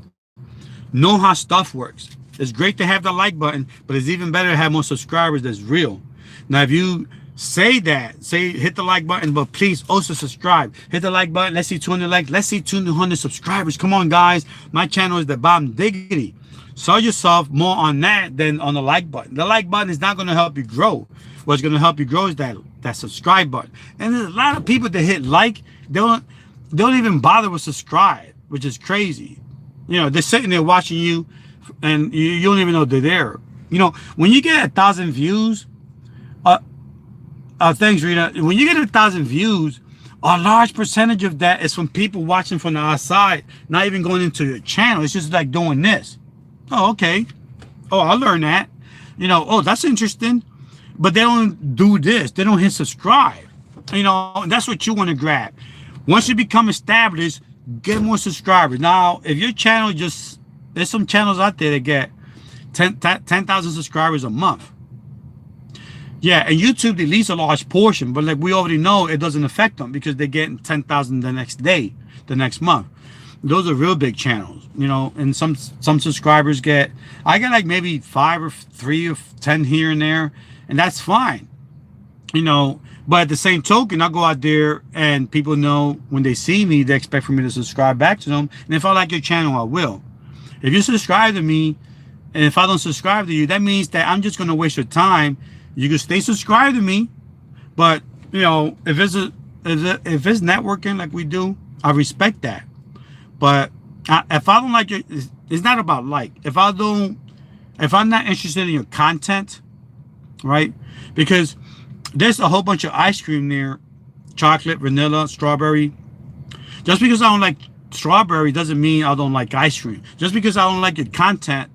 know how stuff works. It's great to have the like button, but it's even better to have more subscribers that's real. Now, if you say that, say hit the like button, but please also subscribe. Hit the like button. Let's see 200 likes. Let's see 200 subscribers. Come on, guys. My channel is the Bomb Diggity. Sell yourself more on that than on the like button. The like button is not going to help you grow. What's going to help you grow is that subscribe button. And there's a lot of people that hit like, they don't even bother with subscribe, which is crazy. You know, they're sitting there watching you, and you don't even know they're there. You know, when you get 1,000 views, thanks, Rita. When you get 1,000 views, a large percentage of that is from people watching from the outside, not even going into your channel. It's just like doing this. Oh, okay. Oh, I learned that. You know, oh, that's interesting. But they don't do this. They don't hit subscribe. You know, and that's what you want to grab. Once you become established, get more subscribers. Now, if your channel just, there's some channels out there that get 10,000 subscribers a month. Yeah, and YouTube deletes a large portion, but like we already know, it doesn't affect them because they're getting 10,000 the next day, the next month. Those are real big channels, you know, and some subscribers get, I get like maybe 5 or 3 or 10 here and there, and that's fine, you know. But at the same token, I go out there and people know when they see me, they expect for me to subscribe back to them. And if I like your channel, I will. If you subscribe to me, and if I don't subscribe to you, that means that I'm just going to waste your time. You can stay subscribed to me, but you know, if it's networking like we do, I respect that. But if I don't like it, it's not about like. If I'm not interested in your content, right? Because there's a whole bunch of ice cream there, chocolate, vanilla, strawberry. Just because I don't like strawberry doesn't mean I don't like ice cream. Just because I don't like your content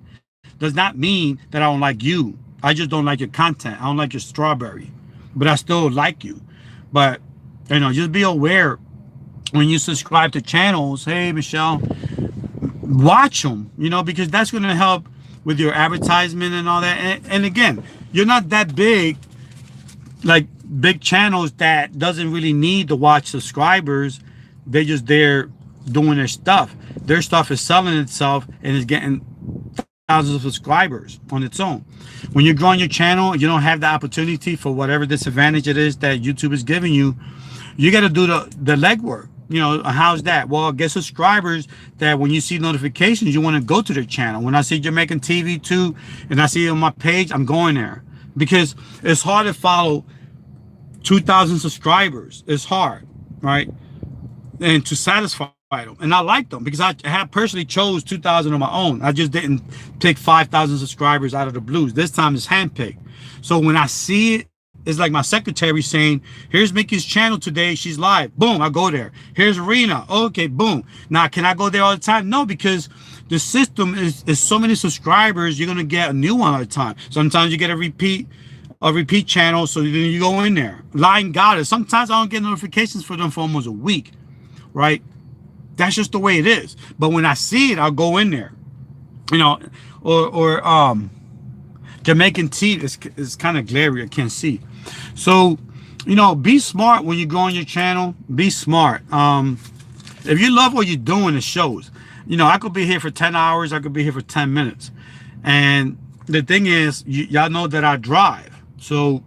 does not mean that I don't like you. I just don't like your content. I don't like your strawberry, but I still like you. But just be aware when you subscribe to channels. Hey, Michelle, watch them. Because that's going to help with your advertisement and all that. And again, you're not that big, like big channels that doesn't really need to watch subscribers. They're just there doing their stuff. Their stuff is selling itself and is getting thousands of subscribers on its own. When you're growing your channel, you don't have the opportunity for whatever disadvantage it is that YouTube is giving you. You got to do the legwork. How's that? Well, get subscribers that when you see notifications, you want to go to their channel. When I see Jamaican TV 2 and I see it on my page, I'm going there, because it's hard to follow 2,000 subscribers. It's hard, right? And to satisfy them. And I like them because I have personally chose 2,000 on my own. I just didn't pick 5,000 subscribers out of the blues. This time it's handpicked. So when I see it, it's like my secretary saying, here's Mickey's channel today. She's live. Boom, I go there. Here's Rena. Okay, boom. Now, can I go there all the time? No, because the system is so many subscribers, you're going to get a new one all the time. Sometimes you get a repeat channel, so then you go in there. Lying Goddess. Sometimes I don't get notifications for them for almost a week, right? That's just the way it is. But when I see it, I'll go in there. Or Jamaican tea is kind of glary. I can't see. So, be smart when you go on your channel. Be smart. If you love what you're doing, it shows. I could be here for 10 hours. I could be here for 10 minutes. And the thing is, y'all know that I drive. So,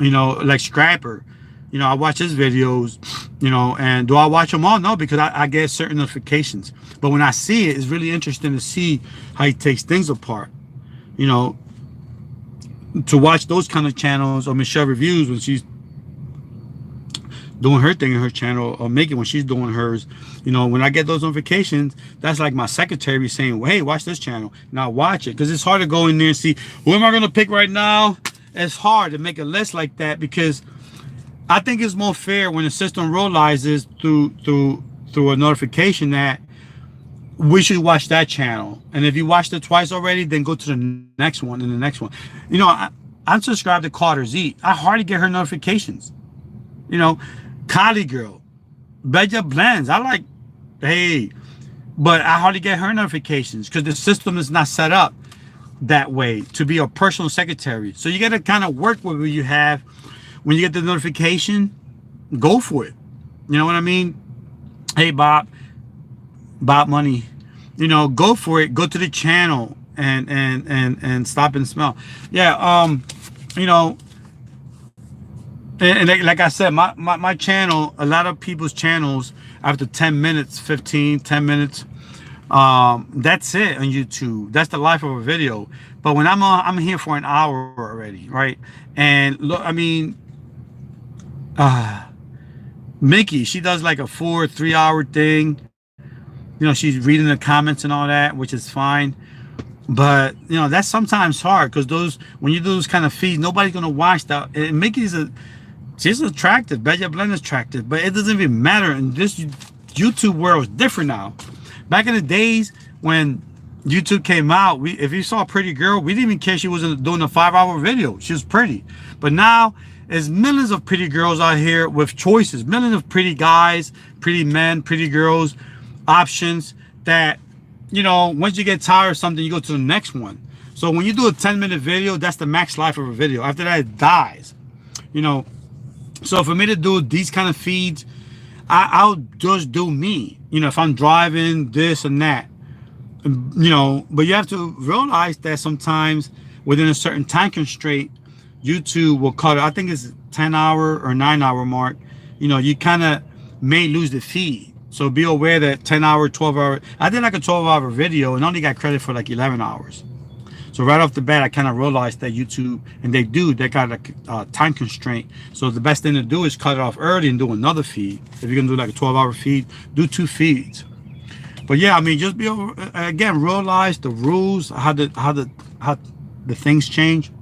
like Scrapper, I watch his videos, and do I watch them all? No, because I get certain notifications. But when I see it, it's really interesting to see how he takes things apart. To watch those kind of channels, or Michelle Reviews when she's doing her thing in her channel, or Mickey when she's doing hers, when I get those notifications, that's like my secretary saying, well, hey, watch this channel. Now watch it, because it's hard to go in there and see, who am I going to pick right now? It's hard to make a list like that, because I think it's more fair when the system realizes through a notification that we should watch that channel. And if you watched it twice already, then go to the next one and the next one. I'm subscribed to Carter Z. I hardly get her notifications. Kylie Girl, Beja Blends. I like, hey, but I hardly get her notifications because the system is not set up that way to be a personal secretary. So you got to kind of work with what you have. When you get the notification, go for it. You know what I mean? Hey, Bob Money, go for it. Go to the channel and stop and smell. Yeah. And like I said, my channel, a lot of people's channels, after 10 minutes, 10 minutes, that's it on YouTube. That's the life of a video. But when I'm here for an hour already, right? And look, Mickey, she does like a 3-hour thing. She's reading the comments and all that, which is fine. But that's sometimes hard, because when you do those kind of feeds, nobody's gonna watch that. And Mickey's she's attractive. Beja Blend is attractive, but it doesn't even matter. And this YouTube world is different now. Back in the days when YouTube came out, if you saw a pretty girl, we didn't even care she wasn't doing a 5-hour video. She was pretty. But now there's millions of pretty girls out here with choices. Millions of pretty guys, pretty men, pretty girls, options that, once you get tired of something, you go to the next one. So when you do a 10-minute video, that's the max life of a video. After that, it dies. So for me to do these kind of feeds, I'll just do me. If I'm driving, this and that. But you have to realize that sometimes within a certain time constraint, YouTube will cut it. I think it's 10-hour or 9-hour mark. You kind of may lose the feed. So be aware that 10-hour, 12-hour. I did like a 12-hour video and only got credit for like 11 hours. So right off the bat, I kind of realized that YouTube, and they got a time constraint. So the best thing to do is cut it off early and do another feed. If you're gonna do like a 12-hour feed, do 2 feeds. But yeah, I mean, just be again, realize the rules, how the things change.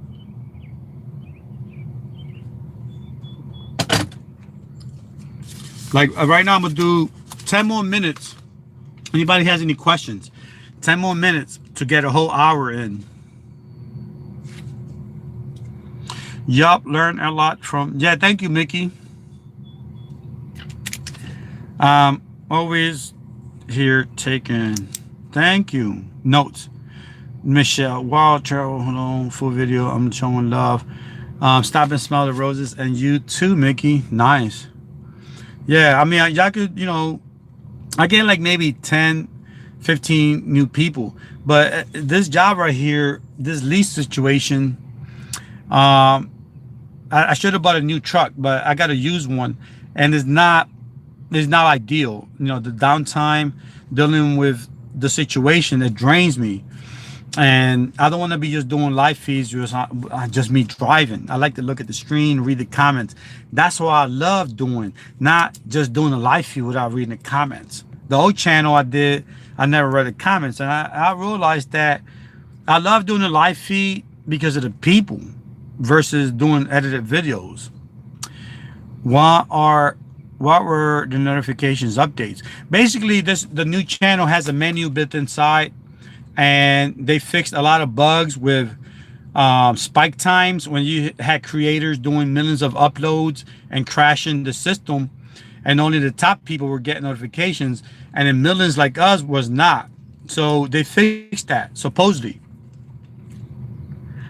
Like right now, I'm gonna do 10 more minutes. Anybody has any questions? 10 more minutes to get a whole hour in. Yup, learn a lot from. Yeah, thank you, Mickey. Always here taking. Thank you. Notes. Michelle, wow, Cheryl, hold on, full video. I'm showing love. Stop and smell the roses, and you too, Mickey. Nice. Yeah, I mean, y'all could, I get like maybe 10, 15 new people, but this job right here, this lease situation, I should have bought a new truck, but I got to use one, and it's not ideal. The downtime, dealing with the situation, it drains me. And I don't want to be just doing live feeds, just me driving. I like to look at the screen, read the comments. That's what I love doing, not just doing a live feed without reading the comments. The old channel I never read the comments. And I realized that I love doing a live feed because of the people versus doing edited videos. What were the notifications updates? Basically, the new channel has a menu built inside. And they fixed a lot of bugs with spike times when you had creators doing millions of uploads and crashing the system, and only the top people were getting notifications, and then millions like us was not. So they fixed that, supposedly.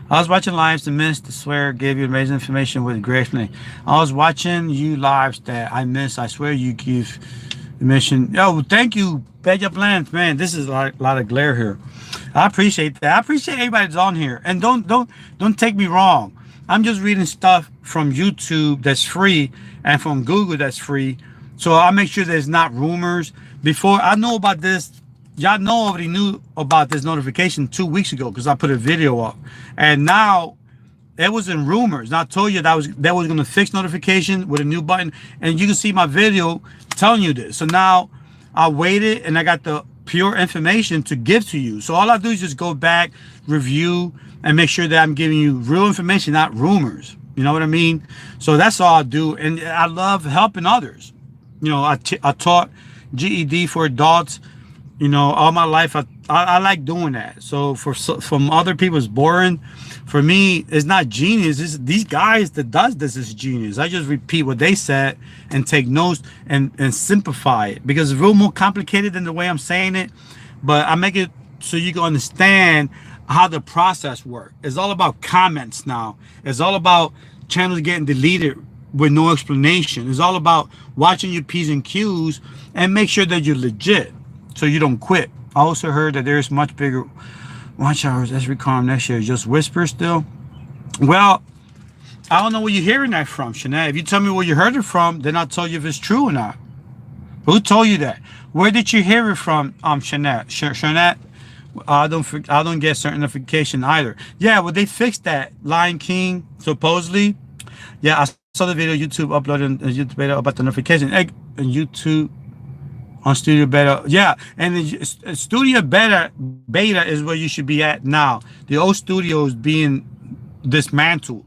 I was watching lives to missed, I swear, gave you amazing information with great explanation. I was watching you lives that I missed. I swear you give mission. Yo, thank you, Bella Plans, man. This is a lot of glare here. I appreciate that. I appreciate everybody that's on here. And don't take me wrong. I'm just reading stuff from YouTube that's free and from Google that's free. So I make sure there's not rumors. Before I know about this, y'all already knew about this notification 2 weeks ago because I put a video up. And now it was in rumors. And I told you that was going to fix notification with a new button. And you can see my video telling you this. So now I waited and I got the pure information to give to you. So all I do is just go back, review, and make sure that I'm giving you real information, not rumors. You know what I mean? So that's all I do. And I love helping others. I taught GED for adults, all my life. I like doing that. So from other people, it's boring. For me, it's not genius. These guys that does this is genius. I just repeat what they said and take notes and simplify it because it's real more complicated than the way I'm saying it. But I make it so you can understand how the process works. It's all about comments now. It's all about channels getting deleted with no explanation. It's all about watching your P's and Q's and make sure that you're legit so you don't quit. I also heard that there's much bigger watch hours as we calm next year. Just whisper still. Well, I don't know where you're hearing that from, Shanette. If you tell me where you heard it from, then I'll tell you if it's true or not. Who told you that? Where did you hear it from, Shanette? Shanette, I don't get certain notification either. Yeah, well, they fixed that. Lion King, supposedly. Yeah, I saw the video YouTube uploaded YouTube beta about the notification. And YouTube on Studio Beta. Yeah, and the Studio Beta is where you should be at now. The old studio is being dismantled.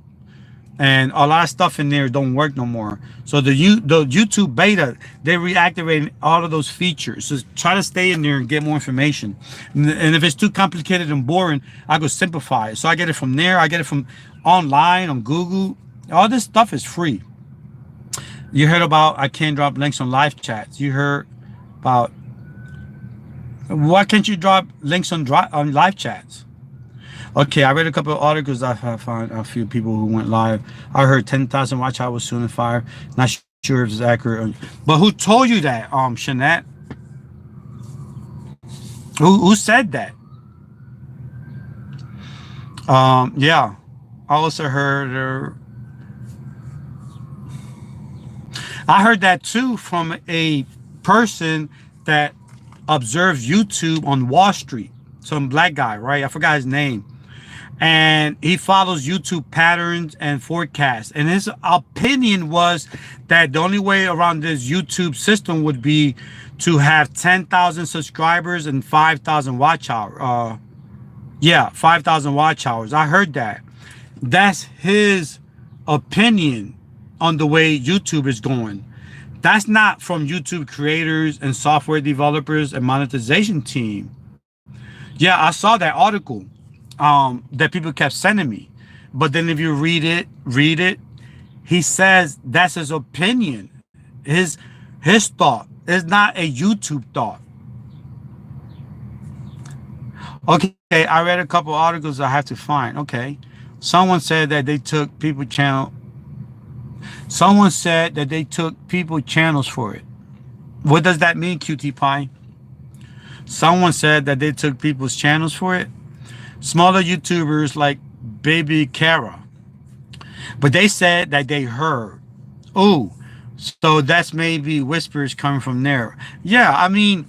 And a lot of stuff in there don't work no more. So the YouTube beta, they're reactivating all of those features. So try to stay in there and get more information. And if it's too complicated and boring, I go simplify it. So I get it from there. I get it from online on Google. All this stuff is free. You heard about I can't drop links on live chats. You heard about why can't you drop links on live chats? Okay, I read a couple of articles. I found a few people who went live. I heard 10,000 watch hours soon in fire. Not sure if it's accurate. But who told you that, Shanette? Who said that? Yeah. I also heard I heard that too from a person that observes YouTube on Wall Street. Some black guy, right? I forgot his name. and he follows YouTube patterns and forecasts. And his opinion was that the only way around this YouTube system would be to have 10,000 subscribers and 5,000 watch hours. Yeah, 5,000 watch hours. I heard that. That's his opinion on the way YouTube is going. That's not from YouTube creators and software developers and monetization team. Yeah, I saw that article that people kept sending me. But then if you read it, he says that's his opinion. His thought. It's not a YouTube thought. Okay, I read a couple articles I have to find. Okay. Someone said that they took people channel. Someone said that they took people channels for it. What does that mean, QT Pie? Someone said that they took people's channels for it. Smaller YouTubers like Baby Kara. But they said that they heard. Oh, so that's maybe whispers coming from there. Yeah, I mean,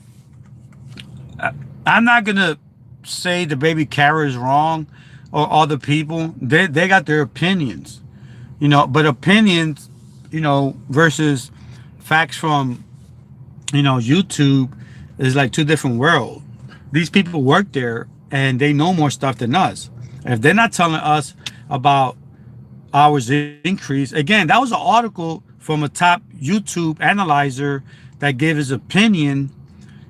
I'm not going to say the Baby Kara is wrong or other people. They got their opinions, but opinions, versus facts from, YouTube is like two different worlds. These people work there and they know more stuff than us. If they're not telling us about hours increase, again, that was an article from a top YouTube analyzer that gave his opinion.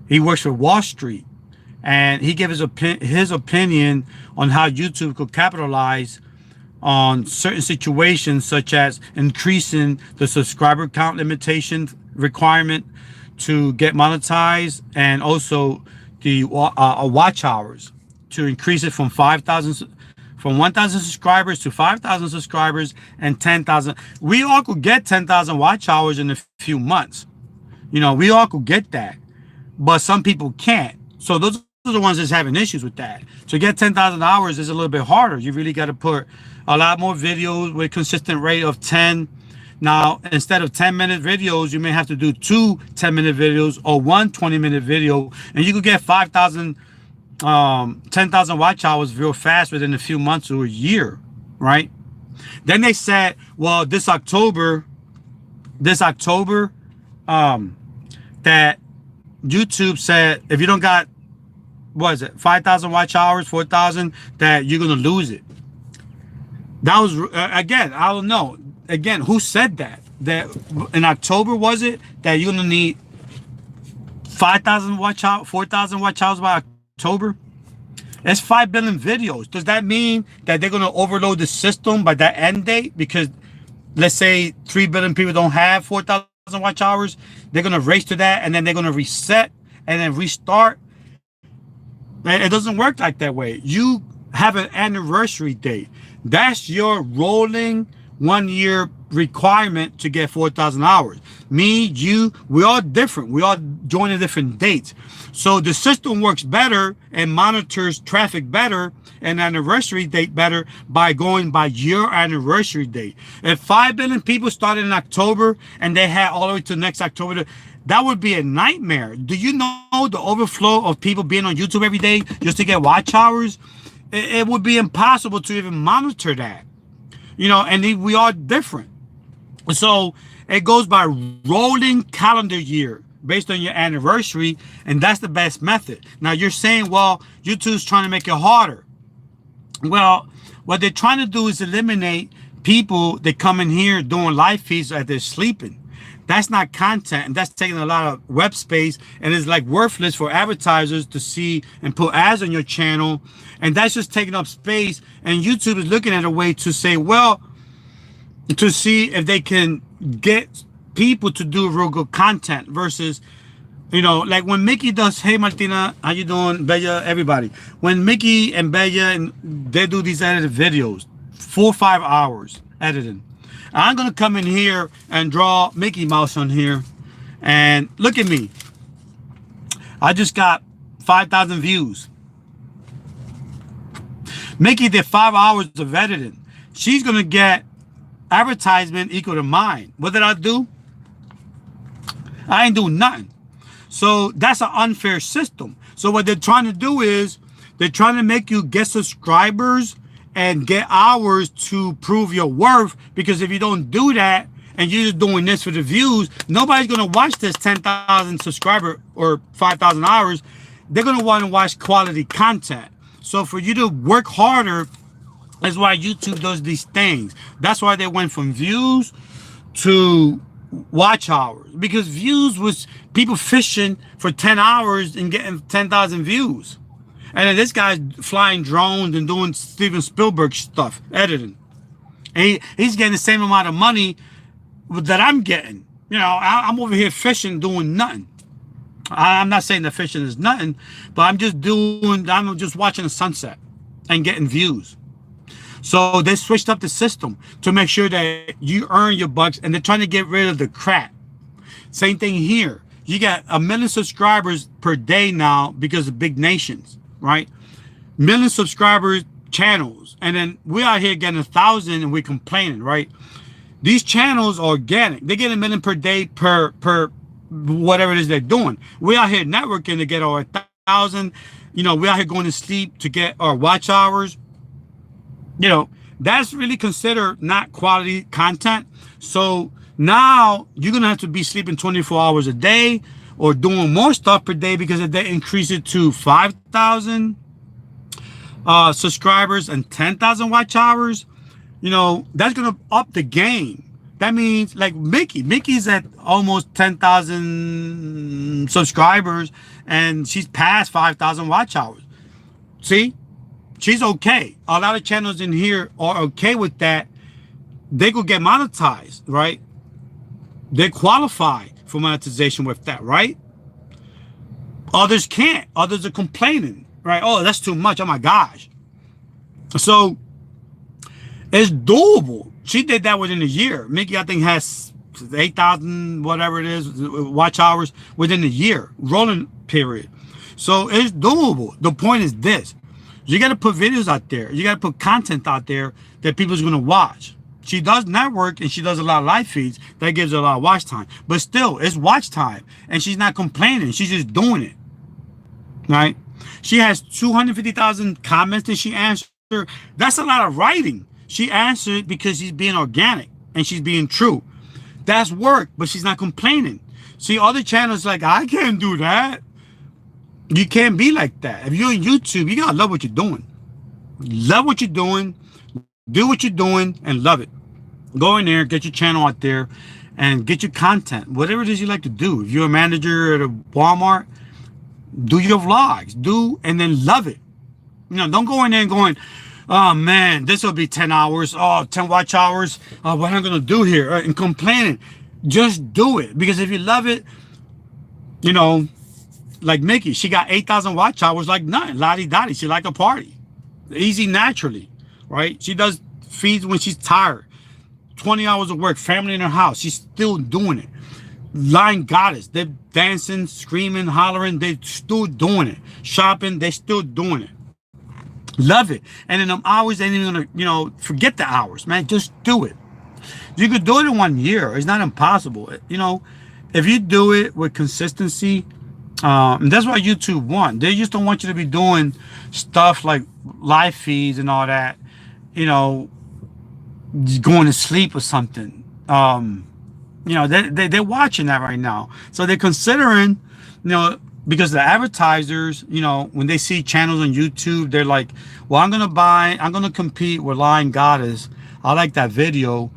He works for Wall Street, and he gave his opinion on how YouTube could capitalize on certain situations, such as increasing the subscriber count limitation requirement to get monetized, and also the watch hours to increase it from 1,000 subscribers to 5,000 subscribers and 10,000. We all could get 10,000 watch hours in a few months. We all could get that, but some people can't. So those are the ones that's having issues with that. To get 10,000 hours is a little bit harder. You really got to put a lot more videos with a consistent rate of 10. Now, instead of 10-minute videos, you may have to do 2 10-minute videos or 1 20-minute video, and you could get 5,000, 10,000 watch hours real fast within a few months or a year, right? Then they said, well, this October, that YouTube said if you don't got, what is it, 5,000 watch hours, 4,000, that you're gonna lose it. That was again, I don't know. Again, who said that? That in October, was it that you're gonna need 5,000 watch hours, 4,000 watch hours by October? That's 5 billion videos. Does that mean that they're gonna overload the system by that end date? Because let's say 3 billion people don't have 4,000 watch hours, they're gonna race to that, and then they're gonna reset and then restart. And it doesn't work like that way. You have an anniversary date. That's your rolling 1 year requirement to get 4,000 hours. Me, you, we all different. We all join at different dates. So the system works better and monitors traffic better and anniversary date better by going by your anniversary date. If 5 billion people started in October and they had all the way to next October, that would be a nightmare. Do you know the overflow of people being on YouTube every day just to get watch hours? It would be impossible to even monitor that. And we are different. So it goes by rolling calendar year based on your anniversary, and that's the best method. Now you're saying, well, YouTube's trying to make it harder. Well, what they're trying to do is eliminate people that come in here doing live feeds as they're sleeping. That's not content, and that's taking a lot of web space, and it's like worthless for advertisers to see and put ads on your channel, and that's just taking up space. And YouTube is looking at a way to say, well, to see if they can get people to do real good content versus, like when Mickey does, hey Martina, how you doing, Bella, everybody. When Mickey and Bella, and they do these edited videos, 4 or 5 hours editing. I'm gonna come in here and draw Mickey Mouse on here, and look at me. I just got 5,000 views. Mickey did 5 hours of editing. She's gonna get advertisement equal to mine. What did I do? I ain't doing nothing. So that's an unfair system. So what they're trying to do is they're trying to make you get subscribers and get hours to prove your worth. Because if you don't do that and you're just doing this for the views, nobody's gonna watch this 10,000 subscriber or 5,000 hours. They're gonna want to watch quality content. So for you to work harder, that's why YouTube does these things. That's why they went from views to watch hours, because views was people fishing for 10 hours and getting 10,000 views. And then this guy's flying drones and doing Steven Spielberg stuff, editing. And he's getting the same amount of money that I'm getting. You know, I'm over here fishing, doing nothing. I'm not saying that fishing is nothing, but I'm just watching the sunset and getting views. So they switched up the system to make sure that you earn your bucks, and they're trying to get rid of the crap. Same thing here. You got 1 million subscribers per day now because of big nations, right? 1 million subscribers channels, and then we out here getting 1,000 and we're complaining, right? These channels are organic. They get 1 million per day per whatever it is they're doing. We out here networking to get our 1,000. You know, we out here going to sleep to get our watch hours. You know, that's really considered not quality content. So now you're going to have to be sleeping 24 hours a day or doing more stuff per day, because if they increase it to 5,000 subscribers and 10,000 watch hours, you know, that's going to up the game. That means like Mickey's at almost 10,000 subscribers and she's past 5,000 watch hours. See? She's okay. A lot of channels in here are okay with that. They could get monetized, right? They qualify for monetization with that, right? Others can't. Others are complaining, right? Oh, that's too much. Oh my gosh. So it's doable. She did that within a year. Mickey, I think, has 8,000, whatever it is, watch hours within a year, rolling period. So it's doable. The point is this. You got to put videos out there. You got to put content out there that people's going to watch. She does network and she does a lot of live feeds. That gives her a lot of watch time. But still, it's watch time. And she's not complaining. She's just doing it. Right? She has 250,000 comments that she answered. That's a lot of writing. She answered because she's being organic and she's being true. That's work, but she's not complaining. See, other channels like, I can't do that. You can't be like that. If you're on YouTube, you gotta love what you're doing. Love what you're doing, do what you're doing, and love it. Go in there, get your channel out there, and get your content. Whatever it is you like to do. If you're a manager at a Walmart, do your vlogs. Do and then love it. You know, don't go in there and going, oh man, this will be 10 hours. Oh, 10 watch hours. Oh, what am I gonna do here? And complaining. Just do it. Because if you love it, you know, like Mickey, she got 8,000 watch hours like nothing. Lottie-dottie. She like a party. Easy naturally, right? She does feeds when she's tired. 20 hours of work, family in her house. She's still doing it. Lion Goddess. They're dancing, screaming, hollering. They're still doing it. Shopping, they're still doing it. Love it. And in them hours, they ain't even gonna, you know, forget the hours, man. Just do it. You could do it in 1 year. It's not impossible. You know, if you do it with consistency, and that's why YouTube won. They just don't want you to be doing stuff like live feeds and all that, you know, just going to sleep or something. You know, they're watching that right now. So they're considering, you know, because the advertisers, you know, when they see channels on YouTube, they're like, well, I'm going to compete with Lion Goddess. I like that video.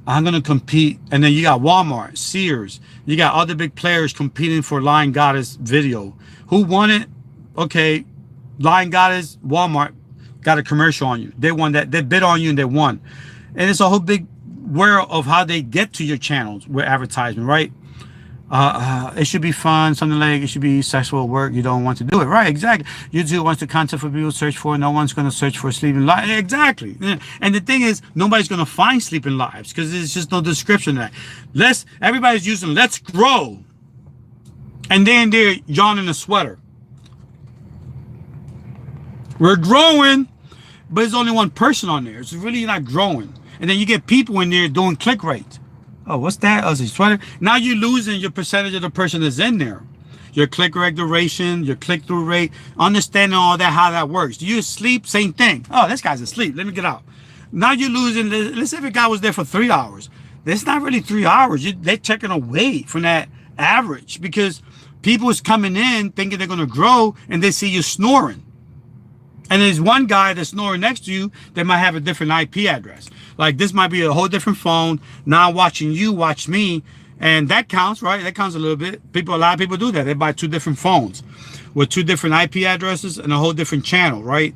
I'm going to compete. And then you got Walmart, Sears. You got other big players competing for Lion Goddess video. Who won it? Okay, Lion Goddess, Walmart got a commercial on you. They won that. They bid on you and they won. And it's a whole big world of how they get to your channels with advertisement, right? It should be fun, something like it should be sexual work. You don't want to do it, right? Exactly. YouTube wants the content for people to search for. No one's going to search for sleeping lives. Exactly. And the thing is, nobody's going to find sleeping lives because there's just no description of that. Everybody's using let's grow, and then they're yawning a sweater. We're growing, but there's only one person on there. It's really not growing. And then you get people in there doing click rates. Oh, what's that? Oh, it's a sweater. Now you're losing your percentage of the person that's in there. your click rate duration, your click-through rate, understanding all that, how that works. Do you sleep? Same thing. Oh, this guy's asleep. Let me get out. Now you're losing. Let's say if a guy was there for 3 hours. It's not really 3 hours. They're taking away from that average because people is coming in thinking they're going to grow and they see you snoring. And there's one guy that's snoring next to you that might have a different IP address. Like this might be a whole different phone. Now watching you watch me. And that counts, right? That counts a little bit. A lot of people do that. They buy 2 different phones with 2 different IP addresses and a whole different channel, right?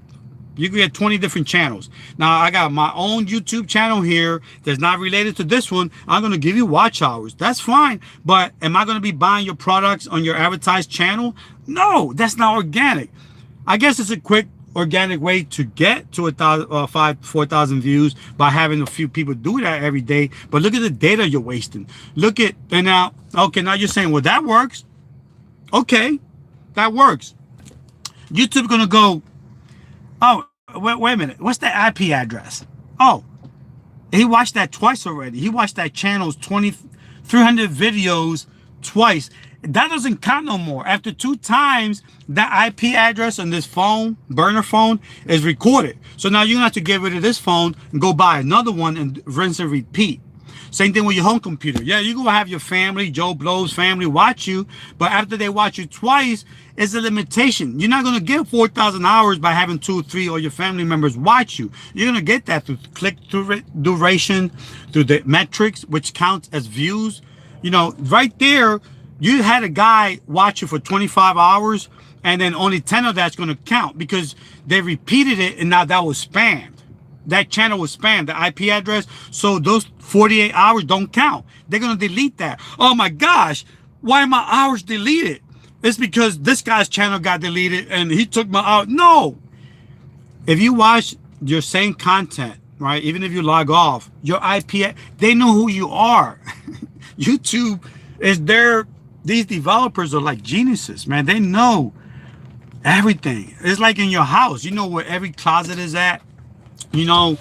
You can get 20 different channels. Now I got my own YouTube channel here that's not related to this one. I'm going to give you watch hours. That's fine. But am I going to be buying your products on your advertised channel? No, that's not organic. I guess it's a quick organic way to get to 4,000 views by having a few people do that every day. But look at the data you're wasting. Look at, and now, okay, now you're saying, well, that works. Okay, that works. YouTube gonna go, oh, wait a minute. What's that IP address? Oh, he watched that twice already. He watched that channel's 300 videos twice. That doesn't count no more. After 2 times, that IP address on this phone, burner phone, is recorded. So now you're gonna have to get rid of this phone and go buy another one and rinse and repeat. Same thing with your home computer. Yeah, you're gonna have your family, Joe Blow's family, watch you, but after they watch you twice, it's a limitation. You're not gonna get 4,000 hours by having 2 or 3 or your family members watch you. You're gonna get that through click-through duration, through the metrics, which counts as views. You know, right there, you had a guy watch you for 25 hours and then only 10 of that's going to count because they repeated it and now that was spammed. That channel was spammed, the IP address. So those 48 hours don't count. They're going to delete that. Oh my gosh, why are my hours deleted? It's because this guy's channel got deleted and he took my hour. No. If you watch your same content, right, even if you log off, your IP, they know who you are. YouTube is there. These developers are like geniuses, man. They know everything. It's like in your house. You know where every closet is at. You know,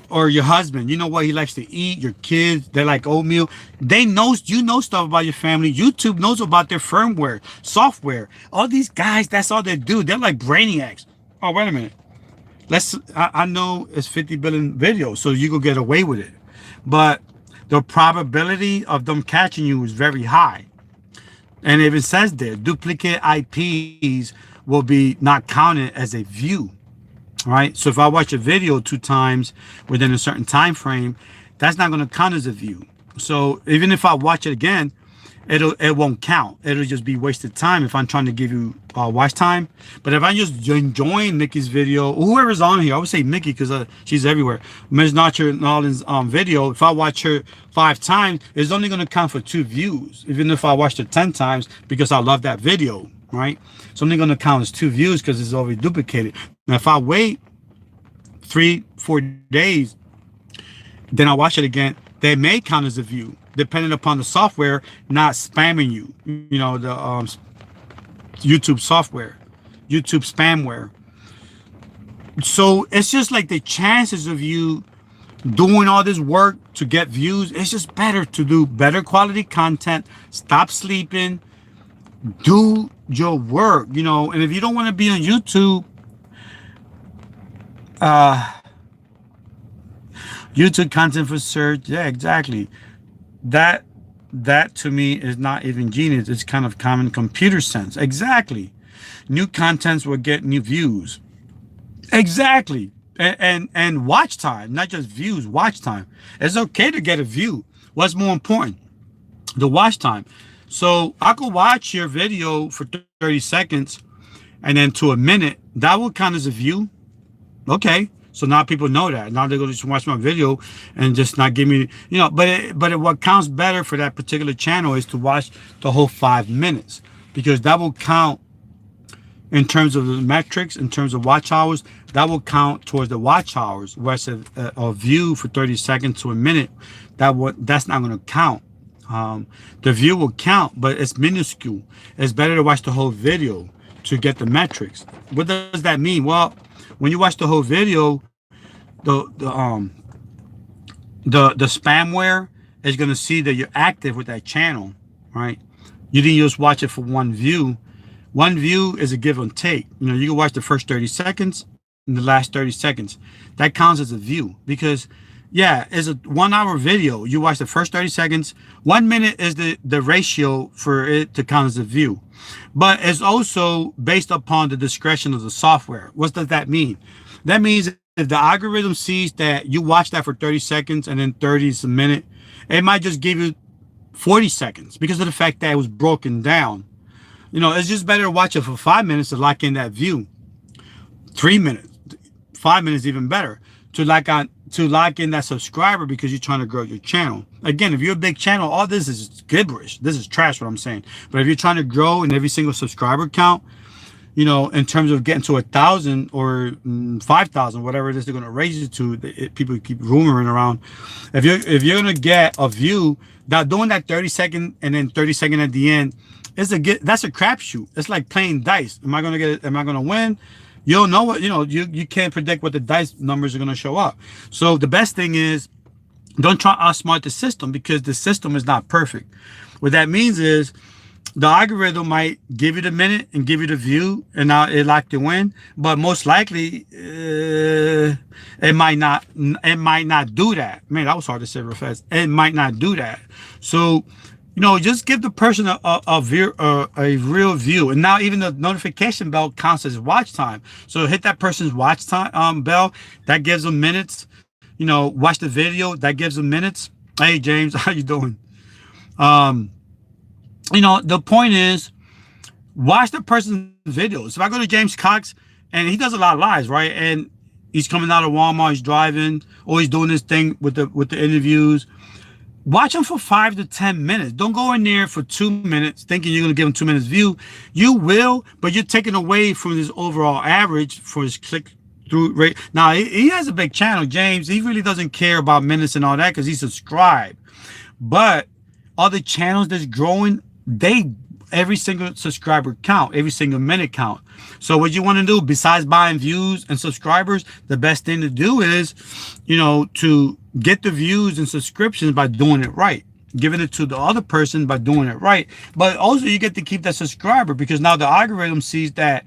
or your husband. You know what he likes to eat. Your kids, they like oatmeal. They know, you know stuff about your family. YouTube knows about their firmware, software. All these guys, that's all they do. They're like brainiacs. Oh, wait a minute. I know it's 50 billion videos, so you could get away with it. But the probability of them catching you is very high. And if it says there, duplicate IPs will be not counted as a view, right? So if I watch a video 2 times within a certain time frame, that's not going to count as a view. So even if I watch it again, it won't count. It'll just be wasted time if I'm trying to give you watch time. But if I'm just enjoying Mickey's video, whoever's on here, I would say Mickey because she's everywhere. Ms. Nacho Nolan's video, if I watch her 5 times, it's only going to count for 2 views. Even if I watched it 10 times because I love that video, right? It's only going to count as 2 views because it's already duplicated. Now, if I wait 3-4 days, then I watch it again, they may count as a view, depending upon the software not spamming you. You know, the YouTube software, YouTube spamware. So it's just like the chances of you doing all this work to get views, it's just better to do better quality content, stop sleeping, do your work, you know. And if you don't want to be on YouTube, YouTube content for search, yeah, exactly. That to me is not even genius. It's kind of common computer sense. Exactly. New contents will get new views. Exactly. And watch time, not just views, watch time. It's okay to get a view. What's more important? The watch time. So I could watch your video for 30 seconds and then to a minute. That will count as a view. Okay. So now people know that. Now they're going to just watch my video and just not give me, you know, but what counts better for that particular channel is to watch the whole 5 minutes, because that will count in terms of the metrics, in terms of watch hours, that will count towards the watch hours. Whereas a view for 30 seconds to a minute, that's not going to count. The view will count, but it's minuscule. It's better to watch the whole video to get the metrics. What does that mean? Well, when you watch the whole video, the spamware is going to see that you're active with that channel, right? You didn't just watch it for one view. One view is a give and take. You know, you can watch the first 30 seconds and the last 30 seconds. That counts as a view because, yeah, it's a 1 hour video. You watch the first 30 seconds. 1 minute is the ratio for it to count as a view. But it's also based upon the discretion of the software. What does that mean? That means if the algorithm sees that you watch that for 30 seconds and then 30 is a minute, it might just give you 40 seconds because of the fact that it was broken down. You know, it's just better to watch it for 5 minutes to lock in that view. 3 minutes, 5 minutes, even better to lock in that subscriber because you're trying to grow your channel. Again, if you're a big channel, all this is gibberish. This is trash, what I'm saying. But if you're trying to grow in every single subscriber count, you know, in terms of getting to 1,000 or 5,000, whatever it is they're going to raise it to, people keep rumoring around. If you're going to get a view, that doing that 30-second and then 30-second at the end, that's a crapshoot. It's like playing dice. Am I going to get it? Am I going to win? You don't know what, you know, you can't predict what the dice numbers are going to show up. So the best thing is don't try to outsmart the system because the system is not perfect. What that means is the algorithm might give you the minute and give you the view and now it locked you in, but most likely it might not do that. Man, that was hard to say real fast. It might not do that. So, you know, just give the person a real view. And now even the notification bell counts as watch time. So hit that person's watch time bell. That gives them minutes. You know, watch the video. That gives them minutes. Hey, James, how you doing? You know, the point is watch the person's videos. If I go to James Cox and he does a lot of lives, right? And he's coming out of Walmart, he's driving, or he's doing this thing with the interviews. Watch him for 5 to 10 minutes. Don't go in there for 2 minutes thinking you're going to give him 2 minutes view. You will, but you're taking away from his overall average for his click-through rate. Now, he has a big channel, James. He really doesn't care about minutes and all that because he's subscribed. But other channels that's growing, every single subscriber count, every single minute count. So what you want to do besides buying views and subscribers, the best thing to do is, you know, to get the views and subscriptions by doing it right, giving it to the other person by doing it right. But also you get to keep that subscriber because now the algorithm sees that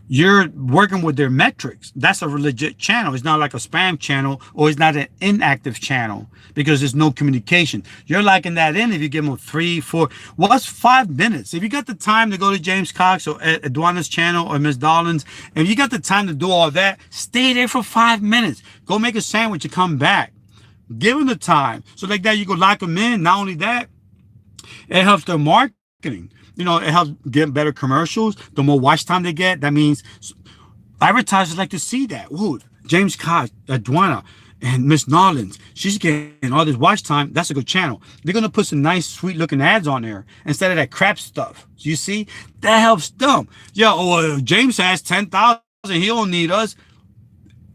you're working with their metrics. That's a legit channel. It's not like a spam channel or it's not an inactive channel because there's no communication. You're liking that in if you give them 3, 4, what's 5 minutes? If you got the time to go to James Cox or Edwana's channel or Miss Darling's, if you got the time to do all that, stay there for 5 minutes. Go make a sandwich and come back. Give them the time. So like that, you go lock them in. Not only that, it helps their marketing. You know, it helps get better commercials. The more watch time they get, that means advertisers like to see that. Ooh, James Cox, Edwana, and Miss Nollins, she's getting all this watch time. That's a good channel. They're going to put some nice, sweet-looking ads on there instead of that crap stuff. You see? That helps them. Yeah, oh, James has 10,000. He don't need us.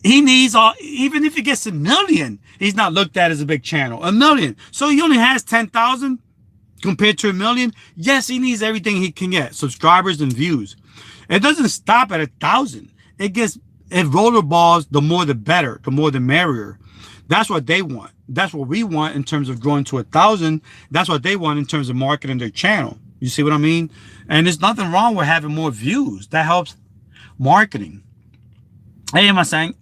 He needs all, even if he gets 1 million, he's not looked at as a big channel. 1 million. So he only has 10,000. Compared to 1 million, yes, he needs everything he can get, subscribers and views. It doesn't stop at 1,000. It rollerballs, the more the better, the more the merrier. That's what they want. That's what we want in terms of growing to 1,000. That's what they want in terms of marketing their channel. You see what I mean? And there's nothing wrong with having more views. That helps marketing. Hey, my sang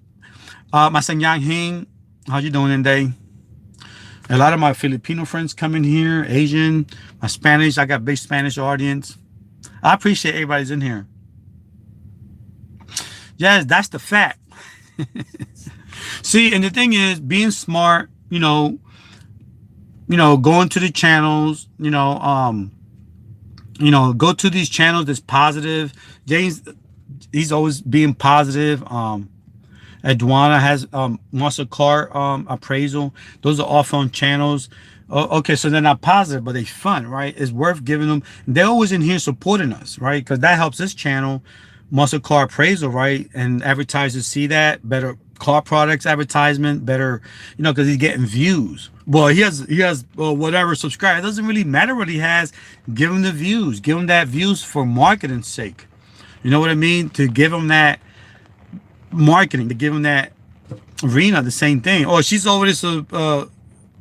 Yang Hing, how you doing today? A lot of my Filipino friends come in here, Asian, my Spanish. I got a big Spanish audience. I appreciate everybody's in here. Yes, that's the fact. See, and the thing is, being smart, you know, going to the channels, go to these channels that's positive. James, he's always being positive. Edwana has muscle car appraisal. Those are all fun channels. Okay, so they're not positive, but they're fun, right? It's worth giving them. They're always in here supporting us, right? Because that helps this channel, muscle car appraisal, right? And advertisers see that better car products advertisement, better, because he's getting views. Well, he has whatever subscribe. It doesn't really matter what he has. Give him the views. Give him that views for marketing's sake. You know what I mean? To give him that marketing, to give him that arena, the same thing. Oh, she's over this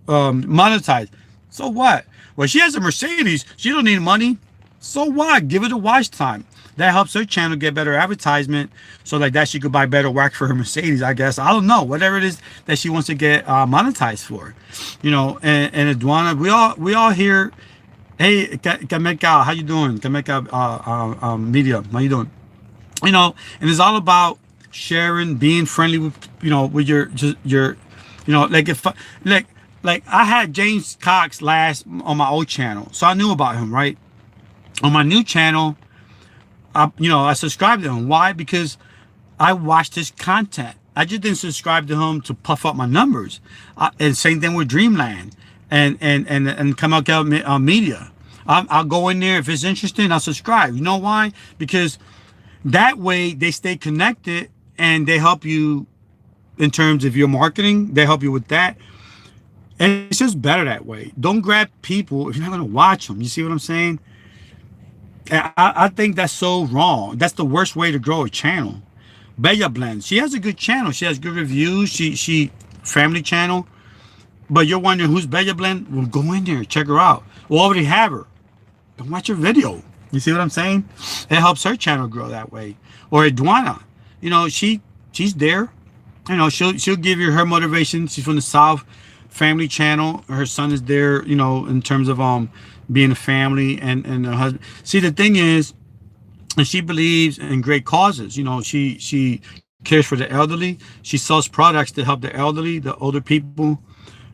monetized. So what? Well, she has a Mercedes. She don't need money. So what? Give it a watch time. That helps her channel get better advertisement. So like that, she could buy better wax for her Mercedes, I guess. I don't know. Whatever it is that she wants to get monetized for. And Edwana, we all here. Hey, Kameka, how you doing? Kameka Media, how you doing? And it's all about sharing, being friendly with, with your, like if, like I had James Cox last on my old channel. So I knew about him, right? On my new channel, I subscribed to him. Why? Because I watched his content. I just didn't subscribe to him to puff up my numbers. And same thing with Dreamland and Come Out Media. I'll go in there if it's interesting. I'll subscribe. You know why? Because that way they stay connected and they help you in terms of your marketing. They help you with that. And it's just better that way. Don't grab people if you're not going to watch them. You see what I'm saying? I think that's so wrong. That's the worst way to grow a channel. Bella Blend, she has a good channel. She has good reviews. She family channel. But you're wondering who's Bella Blend? Well, go in there, check her out. We'll already have her. And watch her video. You see what I'm saying? It helps her channel grow that way. Or Edwana, she's there. She'll give you her motivation. She's from the South, family channel. Her son is there. In terms of being a family and a husband. See, the thing is, and she believes in great causes. She cares for the elderly. She sells products to help the elderly, the older people.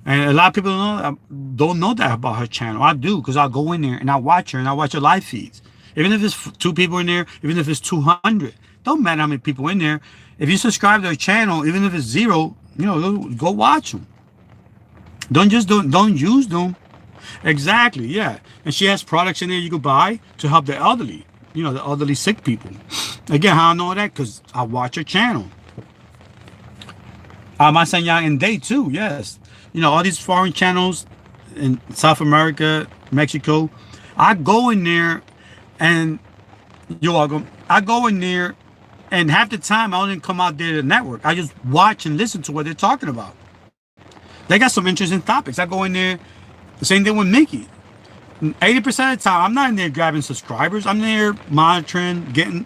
And a lot of people don't know that about her channel. I do, because I'll go in there and I watch her and I watch her live feeds. Even if it's 2 people in there, even if it's 200, don't matter how many people in there. If you subscribe to her channel, even if it's 0, go watch them. Don't use them. Exactly, yeah. And she has products in there you can buy to help the elderly, the elderly sick people. Again, how I know that? Because I watch her channel. My son Yang and Day too, yes. All these foreign channels in South America, Mexico. I go in there and you're welcome. I go in there and half the time I don't even come out there to network. I just watch and listen to what they're talking about. They got some interesting topics. I go in there. The same thing with Mickey. 80% of the time, I'm not in there grabbing subscribers. I'm there monitoring, getting,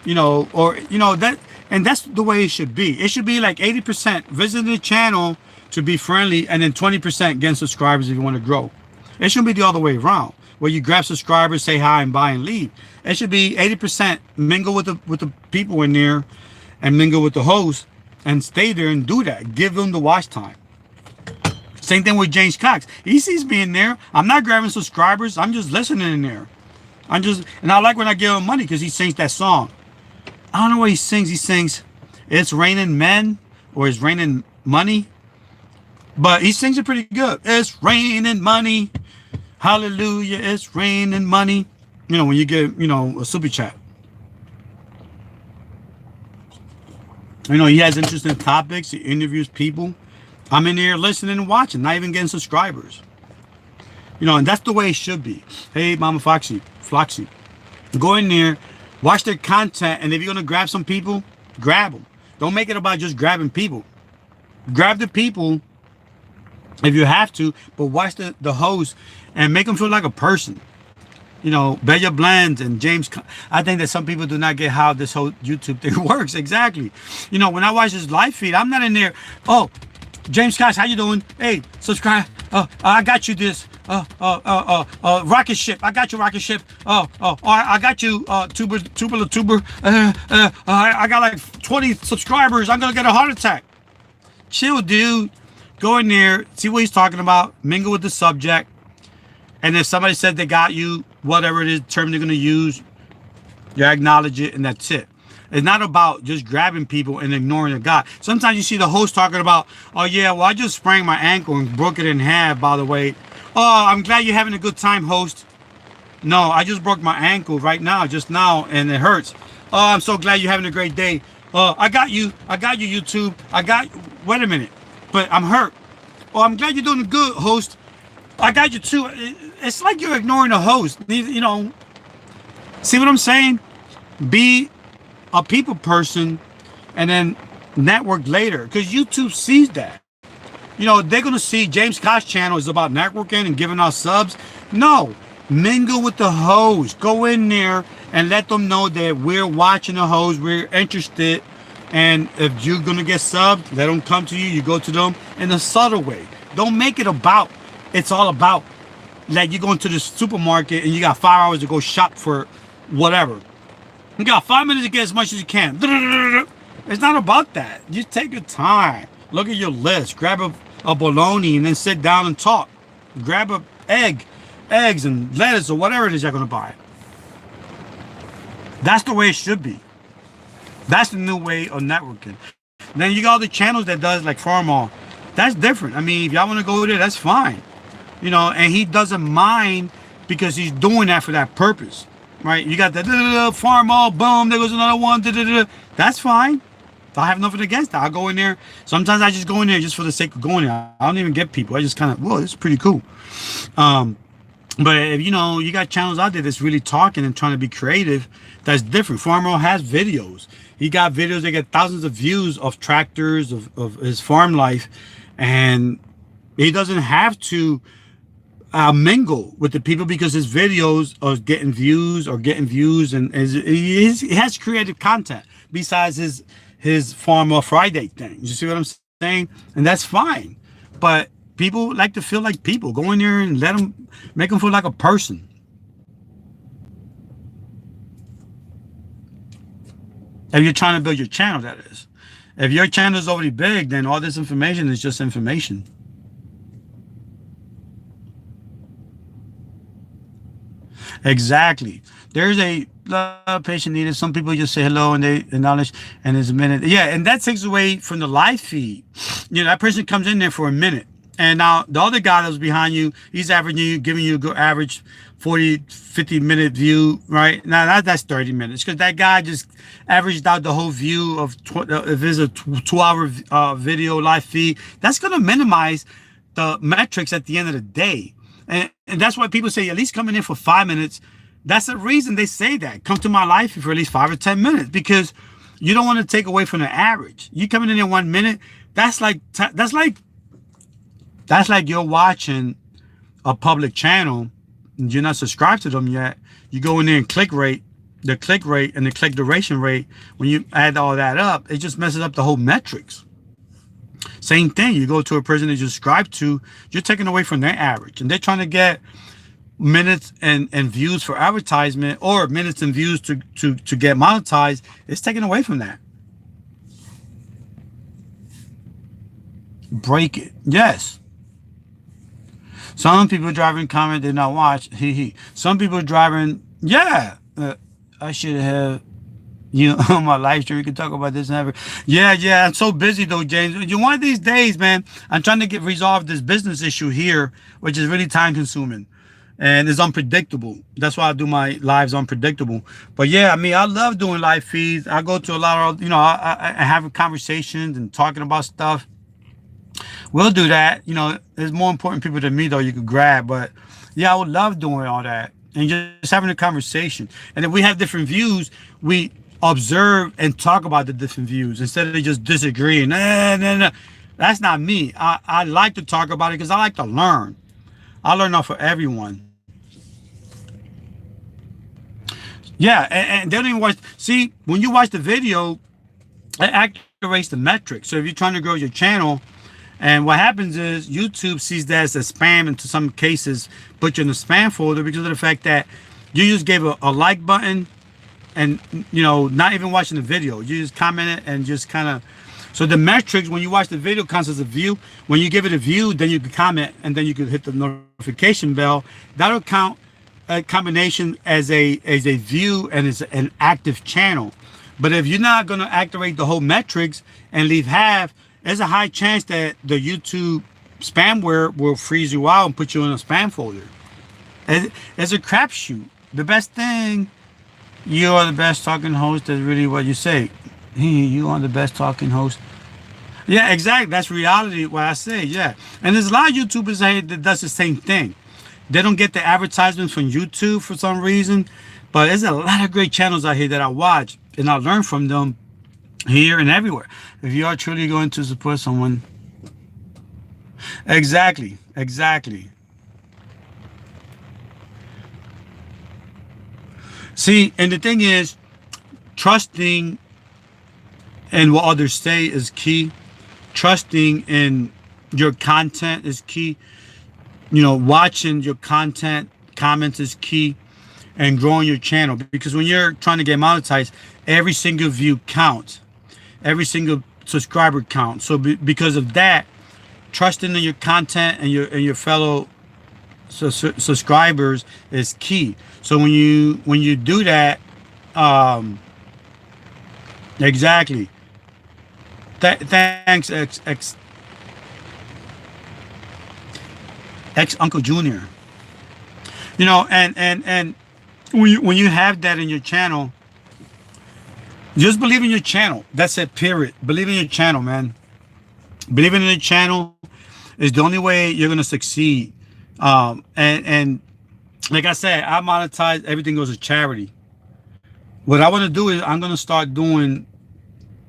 that, and that's the way it should be. It should be like 80% visiting the channel to be friendly, and then 20% getting subscribers if you want to grow. It shouldn't be the other way around, where you grab subscribers, say hi, and buy and leave. It should be 80% mingle with the people in there, and mingle with the host, and stay there and do that. Give them the watch time. Same thing with James Cox. He sees me in there. I'm not grabbing subscribers. I'm just listening in there. And I like when I give him money because he sings that song. I don't know what he sings. He sings, "It's Raining Men," or "It's Raining Money." But he sings it pretty good. It's raining money. Hallelujah. It's raining money. When you get, a super chat. He has interesting topics. He interviews people. I'm in here listening and watching, not even getting subscribers. And that's the way it should be. Hey, Mama Foxy. Go in there, watch their content, and if you're going to grab some people, grab them. Don't make it about just grabbing people. Grab the people if you have to, but watch the host and make them feel like a person. Bella Blend and James. I think that some people do not get how this whole YouTube thing works. Exactly. When I watch this live feed, I'm not in there, oh, James Cox, how you doing? Hey, subscribe. I got you this. Rocket ship. I got you, rocket ship. I got you, tuber. I got like 20 subscribers. I'm gonna get a heart attack. Chill, dude. Go in there, see what he's talking about, mingle with the subject, and if somebody said they got you, whatever it is, term they're gonna use, you acknowledge it, and that's it. It's not about just grabbing people and ignoring the guy. Sometimes you see the host talking about, oh yeah, well I just sprained my ankle and broke it in half, by the way. Oh, I'm glad you're having a good time, host. No, I just broke my ankle just now, and it hurts. Oh, I'm so glad you're having a great day. I got you, YouTube. Wait a minute, but I'm hurt. Oh, I'm glad you're doing good, host. I got you too. It's like you're ignoring the host. See what I'm saying? Be a people person and then network later, because YouTube sees that. They're going to see James Cox channel is about networking and giving out subs. No, Mingle with the host. Go in there and let them know that we're watching the host. We're interested. And if you're going to get subbed, let them come to you. You go to them in a subtle way. Don't make it about. It's all about. Like you go into the supermarket and you got 5 hours to go shop for whatever. You got 5 minutes to get as much as you can. It's not about that. Just take your time. Look at your list. Grab a bologna and then sit down and talk. Grab a eggs and lettuce or whatever it is you're going to buy. That's the way it should be. That's the new way of networking. Then you got all the channels that does like Farmall. That's different. I mean, if y'all want to go there, that's fine. You know, and he doesn't mind because he's doing that for that purpose. Right? You got the Farmall, boom, there goes another one. That's fine. I have nothing against that. I'll go in there. Sometimes I just go in there just for the sake of going there. I don't even get people. I just kind of, whoa, this is pretty cool. But if you know, you got channels out there that's really talking and trying to be creative, that's different. Farmall has videos. He got videos that get thousands of views of tractors, of his farm life. And he doesn't have to mingle with the people because his videos are getting views and he has creative content besides his Farmer Friday thing. You see what I'm saying? And that's fine. But people like to feel like people. Go in there and make them feel like a person. If you're trying to build your channel, that is. If your channel is already big, then all this information is just information. Exactly. There's a lot of patient needed. Some people just say hello and they acknowledge, and there's a minute. Yeah, and that takes away from the live feed. You know, that person comes in there for a minute. And now the other guy that was behind you, he's averaging you, giving you a good average 40, 50-minute view, right? Now that's 30 minutes because that guy just averaged out the whole view of if it's a 2-hour video live feed. That's going to minimize the metrics at the end of the day. And that's why people say at least coming in for 5 minutes. That's the reason they say that. Come to my live feed for at least 5 or 10 minutes because you don't want to take away from the average. You coming in 1 minute, that's like you're watching a public channel and you're not subscribed to them yet. You go in there and the click rate and the click duration rate, when you add all that up, it just messes up the whole metrics. Same thing. You go to a person that you subscribe to, you're taking away from their average. And they're trying to get minutes and views for advertisement or minutes and views to get monetized. It's taken away from that. Break it. Yes. Some people driving comment did not watch. Some people driving. Yeah. I should have you on my live stream. We can talk about this and ever. Yeah. I'm so busy though, James. One of these days, man, I'm trying to resolve this business issue here, which is really time consuming and it's unpredictable. That's why I do my lives unpredictable. But yeah, I mean, I love doing live feeds. I go to a lot of, I have conversations and talking about stuff. We'll do that. There's more important people than me though you could grab. But yeah, I would love doing all that and just having a conversation. And if we have different views, we observe and talk about the different views instead of just disagreeing. No. That's not me. I like to talk about it because I like to learn. I learn off of everyone. Yeah, and they don't even watch. See, when you watch the video, it activates the metrics. So if you're trying to grow your channel, and what happens is YouTube sees that as a spam, and to some cases put you in the spam folder because of the fact that you just gave a like button and not even watching the video. You just commented and just kind of. So the metrics when you watch the video counts as a view. When you give it a view, then you can comment and then you can hit the notification bell. That'll count a combination as a view and as an active channel. But if you're not going to activate the whole metrics and leave half, there's a high chance that the YouTube spamware will freeze you out and put you in a spam folder. It's a crapshoot. The best thing, you are the best talking host. That's really what you say. You are the best talking host. Yeah, exactly. That's reality. What I say. Yeah, and there's a lot of YouTubers that does the same thing. They don't get the advertisements from YouTube for some reason, but there's a lot of great channels out here that I watch and I learn from them here and everywhere. If you are truly going to support someone, exactly. See, and the thing is, trusting in what others say is key. Trusting in your content is key. You know, watching your content, comments is key, and growing your channel. Because when you're trying to get monetized, every single view counts, every single subscriber counts. So because of that, trusting in your content and your fellow subscribers is key. So when you do that, exactly. Thanks, ex Uncle Junior. You know, and when you have that in your channel, just believe in your channel. That's it. Period. Believe in your channel, man. Believing in your channel is the only way you're gonna succeed. And like I said, I monetize, everything goes to charity. What I want to do is I'm gonna start doing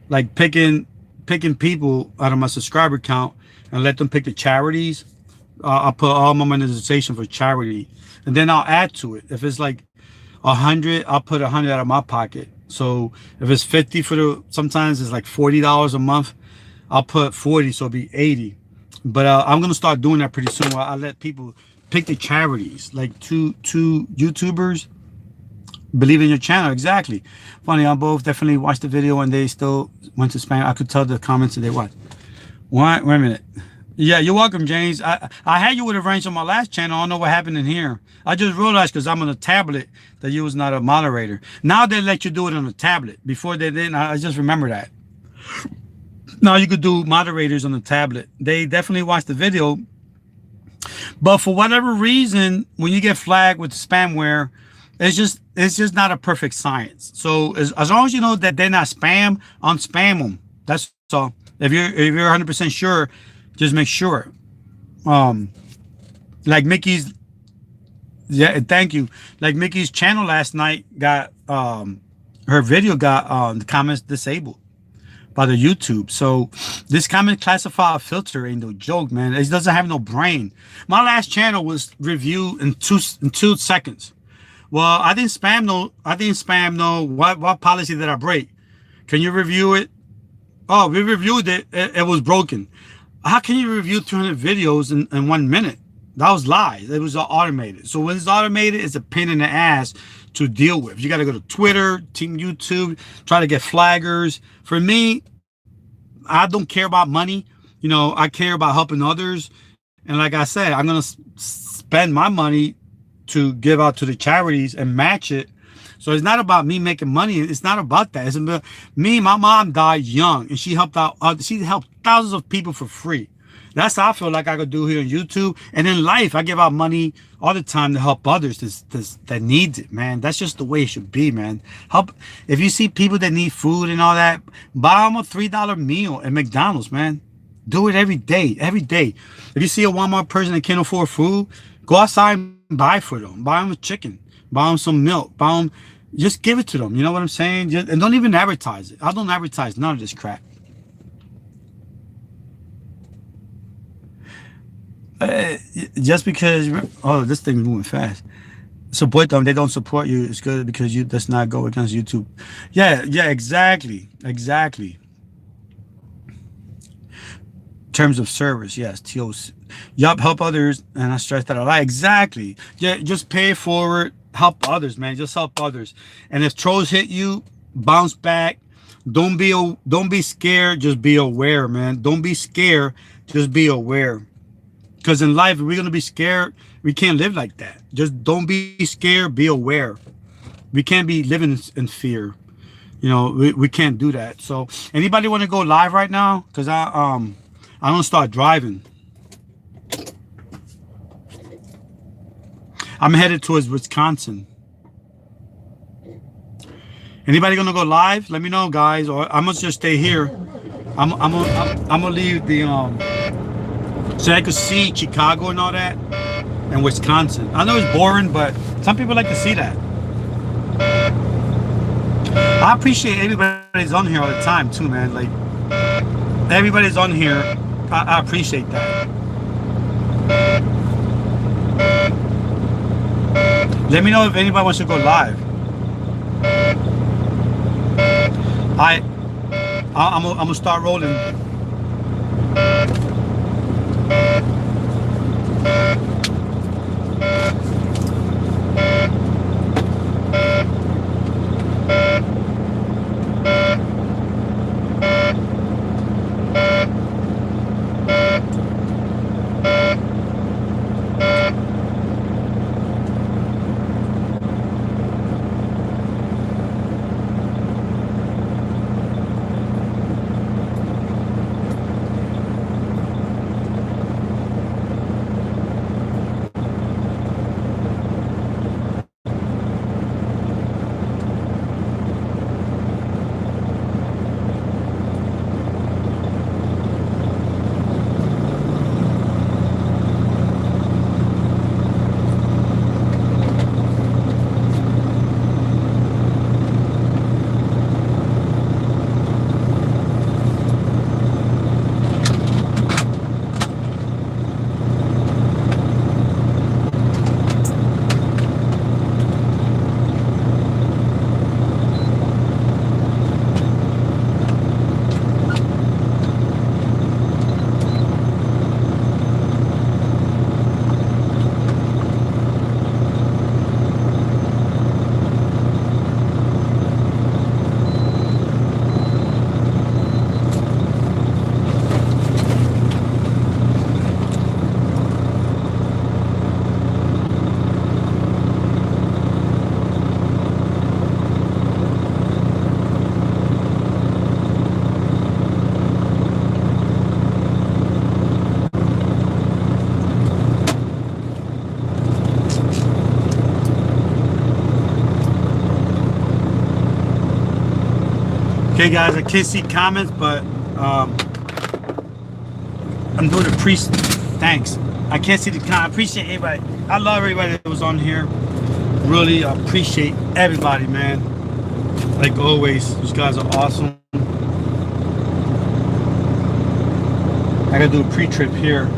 like picking people out of my subscriber count and let them pick the charities. I'll put all my monetization for charity, and then I'll add to it. If it's like 100, I'll put 100 out of my pocket. So if it's 50 for the, sometimes it's like $40 a month, I'll put 40, so it'll be 80. But I'm gonna start doing that pretty soon. I let people pick the charities, like two YouTubers. Believe in your channel. Exactly. Funny, I both definitely watched the video and they still went to spam. I could tell the comments that they watched. Wait a minute. Yeah, you're welcome, James. I had you with a range on my last channel. I don't know what happened in here. I just realized because I'm on a tablet that you was not a moderator. Now they let you do it on a tablet. Before they didn't. I just remember that. Now you could do moderators on the tablet. They definitely watched the video. But for whatever reason, when you get flagged with spamware, it's just not a perfect science. So as long as you know that they're not spam, unspam them. That's all. If you're 100% sure, just make sure. Like Mickey's, yeah, thank you. Like Mickey's channel last night got her video got the comments disabled by the YouTube. So this comment classifier filter ain't no joke, man. It doesn't have no brain. My last channel was reviewed in two seconds. Well, I didn't spam no. What policy did I break? Can you review it? Oh, we reviewed it. It was broken. How can you review 300 videos in 1 minute? That was lies. It was automated. So when it's automated, it's a pain in the ass to deal with. You got to go to Twitter, Team YouTube, try to get flaggers. For me, I don't care about money. You know, I care about helping others. And like I said, I'm going to spend my money to give out to the charities and match it. So it's not about me making money. It's not about that. It's about me. My mom died young and she helped out. She helped thousands of people for free. That's how I feel like I could do here on YouTube. And in life, I give out money all the time to help others that needs it, man. That's just the way it should be, man. Help. If you see people that need food and all that, buy them a $3 meal at McDonald's, man. Do it every day, every day. If you see a Walmart person that can't afford food, go outside and buy for them. Buy them a chicken. Buy them some milk. Buy them, just give it to them. You know what I'm saying? And don't even advertise it. I don't advertise none of this crap. Just because, oh, this thing's moving fast. Support them. They don't support you. It's good because you does not go against YouTube. Yeah, exactly. Terms of service, yes, TOC. Yup, help others, and I stress that a lot. Exactly. Yeah, just pay it forward. Help others, man. Just help others. And if trolls hit you, bounce back. Don't be scared. Just be aware, man. Don't be scared. Just be aware. Because in life, if we're gonna be scared, we can't live like that. Just don't be scared. Be aware. We can't be living in fear. You know, we can't do that. So, anybody want to go live right now? Because I'm gonna start driving. I'm headed towards Wisconsin. Anybody gonna go live? Let me know, guys. Or I must just stay here. I'm gonna leave the so I could see Chicago and all that, and Wisconsin. I know it's boring, but some people like to see that. I appreciate everybody's on here all the time too, man. Like everybody's on here. I appreciate that. Let me know if anybody wants to go live. I I'm gonna start rolling. Okay, guys, I can't see comments, but I'm doing a thanks. I can't see the comment. I appreciate everybody. I love everybody that was on here. Really appreciate everybody, man. Like always, these guys are awesome. I gotta do a pre-trip here.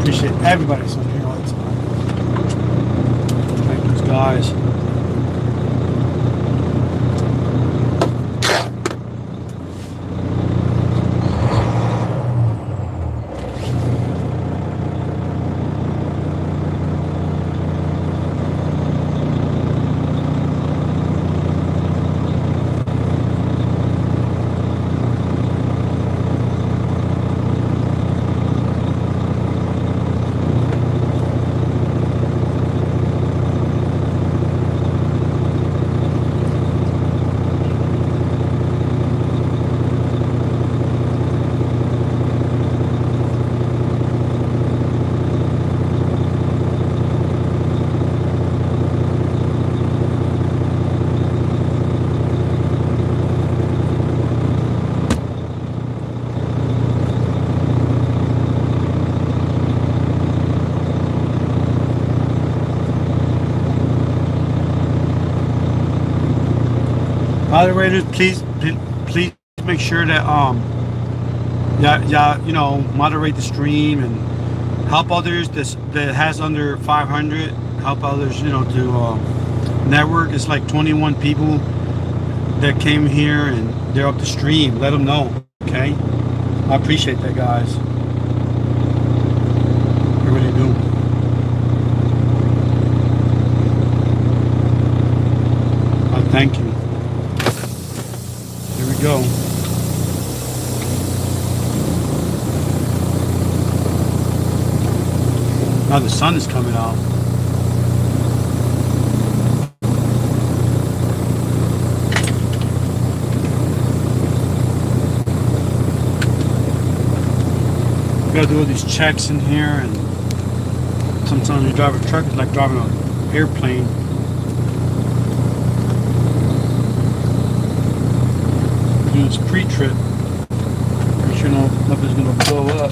Appreciate everybody that's on here all the time. Thank those guys. Moderators, please make sure that yeah, you know, moderate the stream and help others that has under 500. Help others, you know, to network. It's like 21 people that came here and they're up the stream. Let them know, okay? I appreciate that, guys. I really do. I thank you. Here we go. Now the sun is coming out. You gotta do all these checks in here, and sometimes you drive a truck, it's like driving an airplane. Do this pre-trip. Make sure nothing's gonna blow up.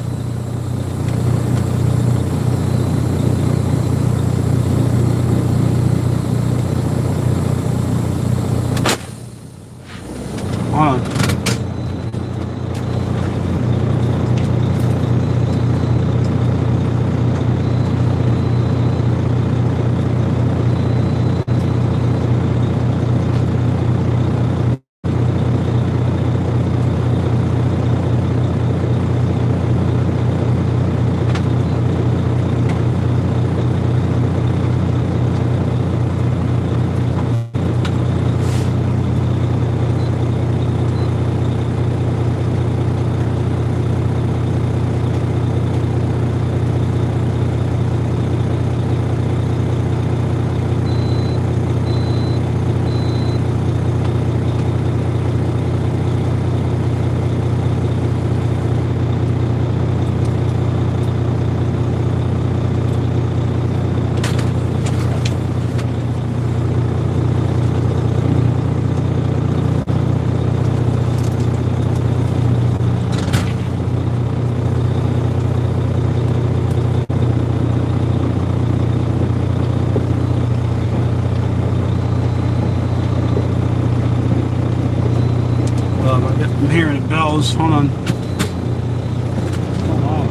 Hold on. I'm hearing the bells. Hold on. Hold on.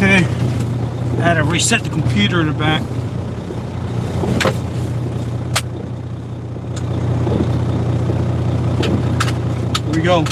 Okay. I had to reset the computer in the back. we go.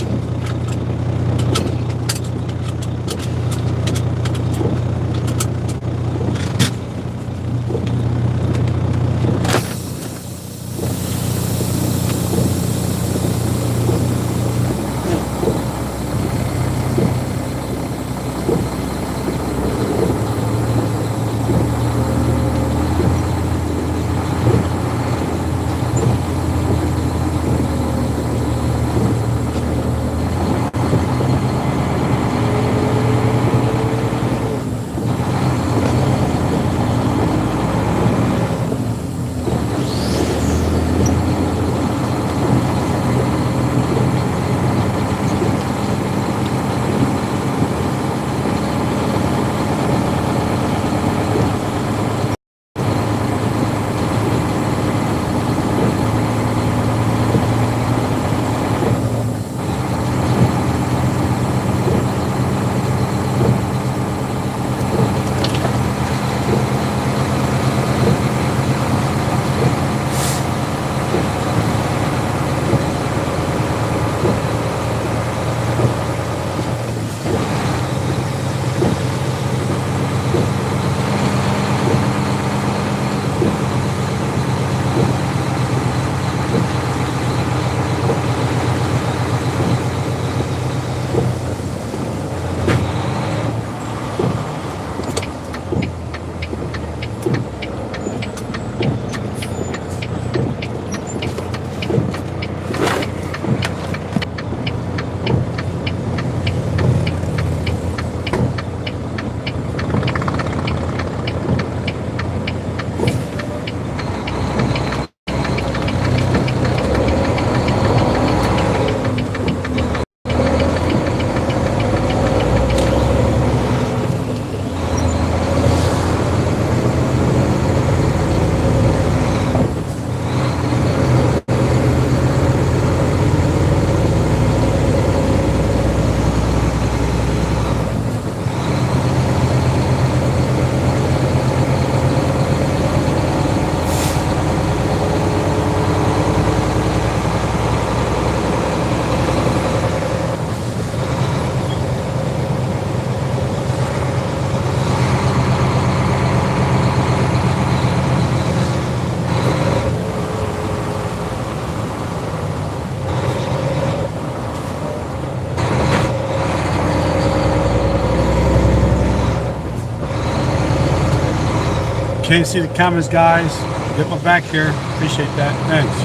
Can't see the comments, guys. Get my back here. Appreciate that. Thanks.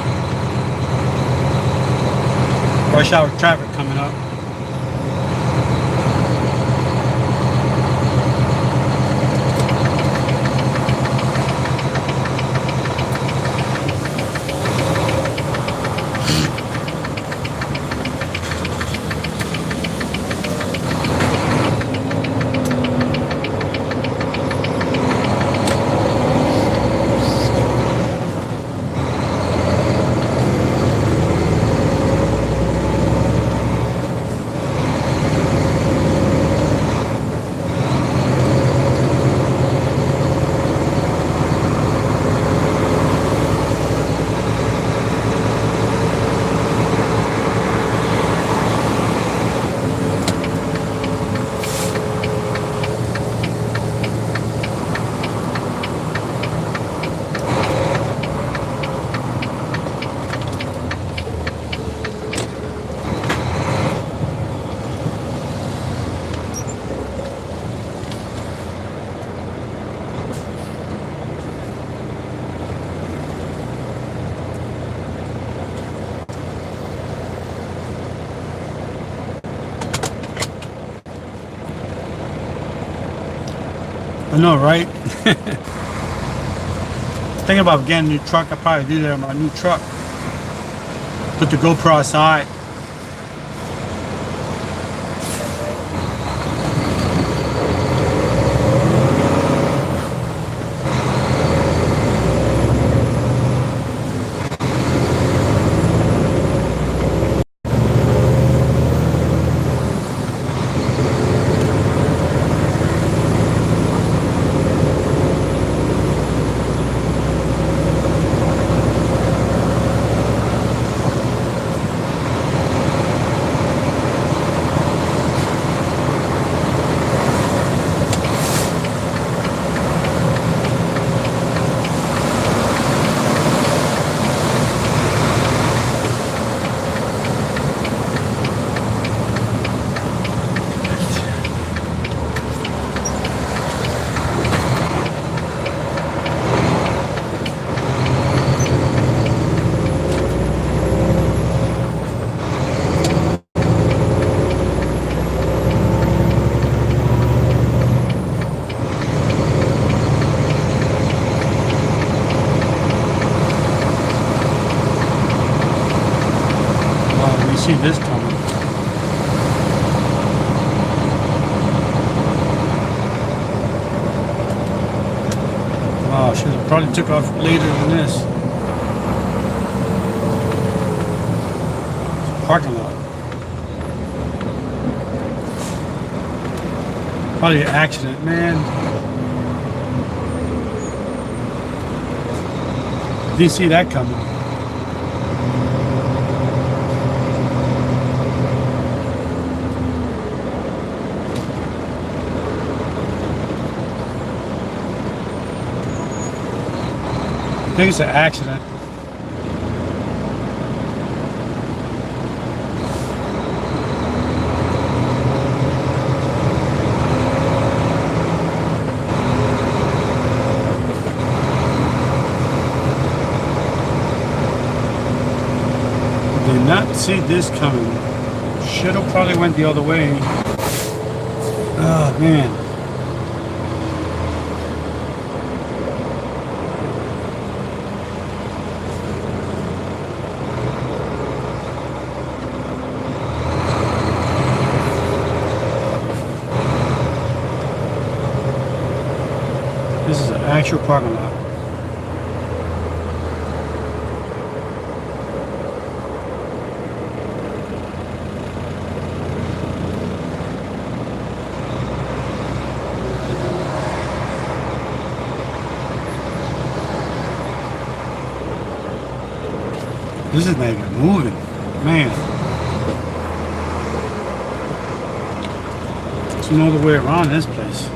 Rush hour traffic coming up. I know, right? Thinking about getting a new truck. I'll probably do that on my new truck. Put the GoPro aside. see this coming. Wow, should have probably took off later than this. Parking lot. Probably an accident, man. Didn't see that coming. I think it's an accident. Did not see this coming. Should have probably went the other way. Oh man. This is an actual parking lot. This is not even moving, man. There's no other way around this place.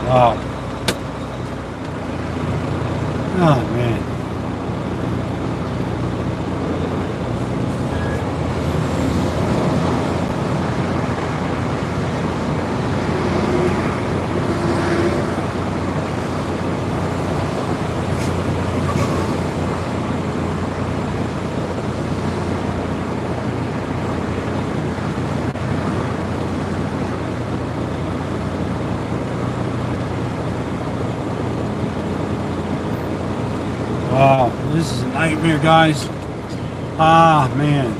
Wow. Oh man. Wow, this is a nightmare, guys. Ah, man.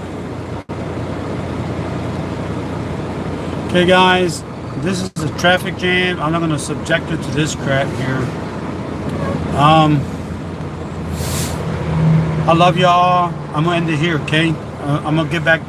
Okay, guys, this is a traffic jam. I'm not going to subject it to this crap here. I love y'all. I'm going to end it here, okay? I'm going to get back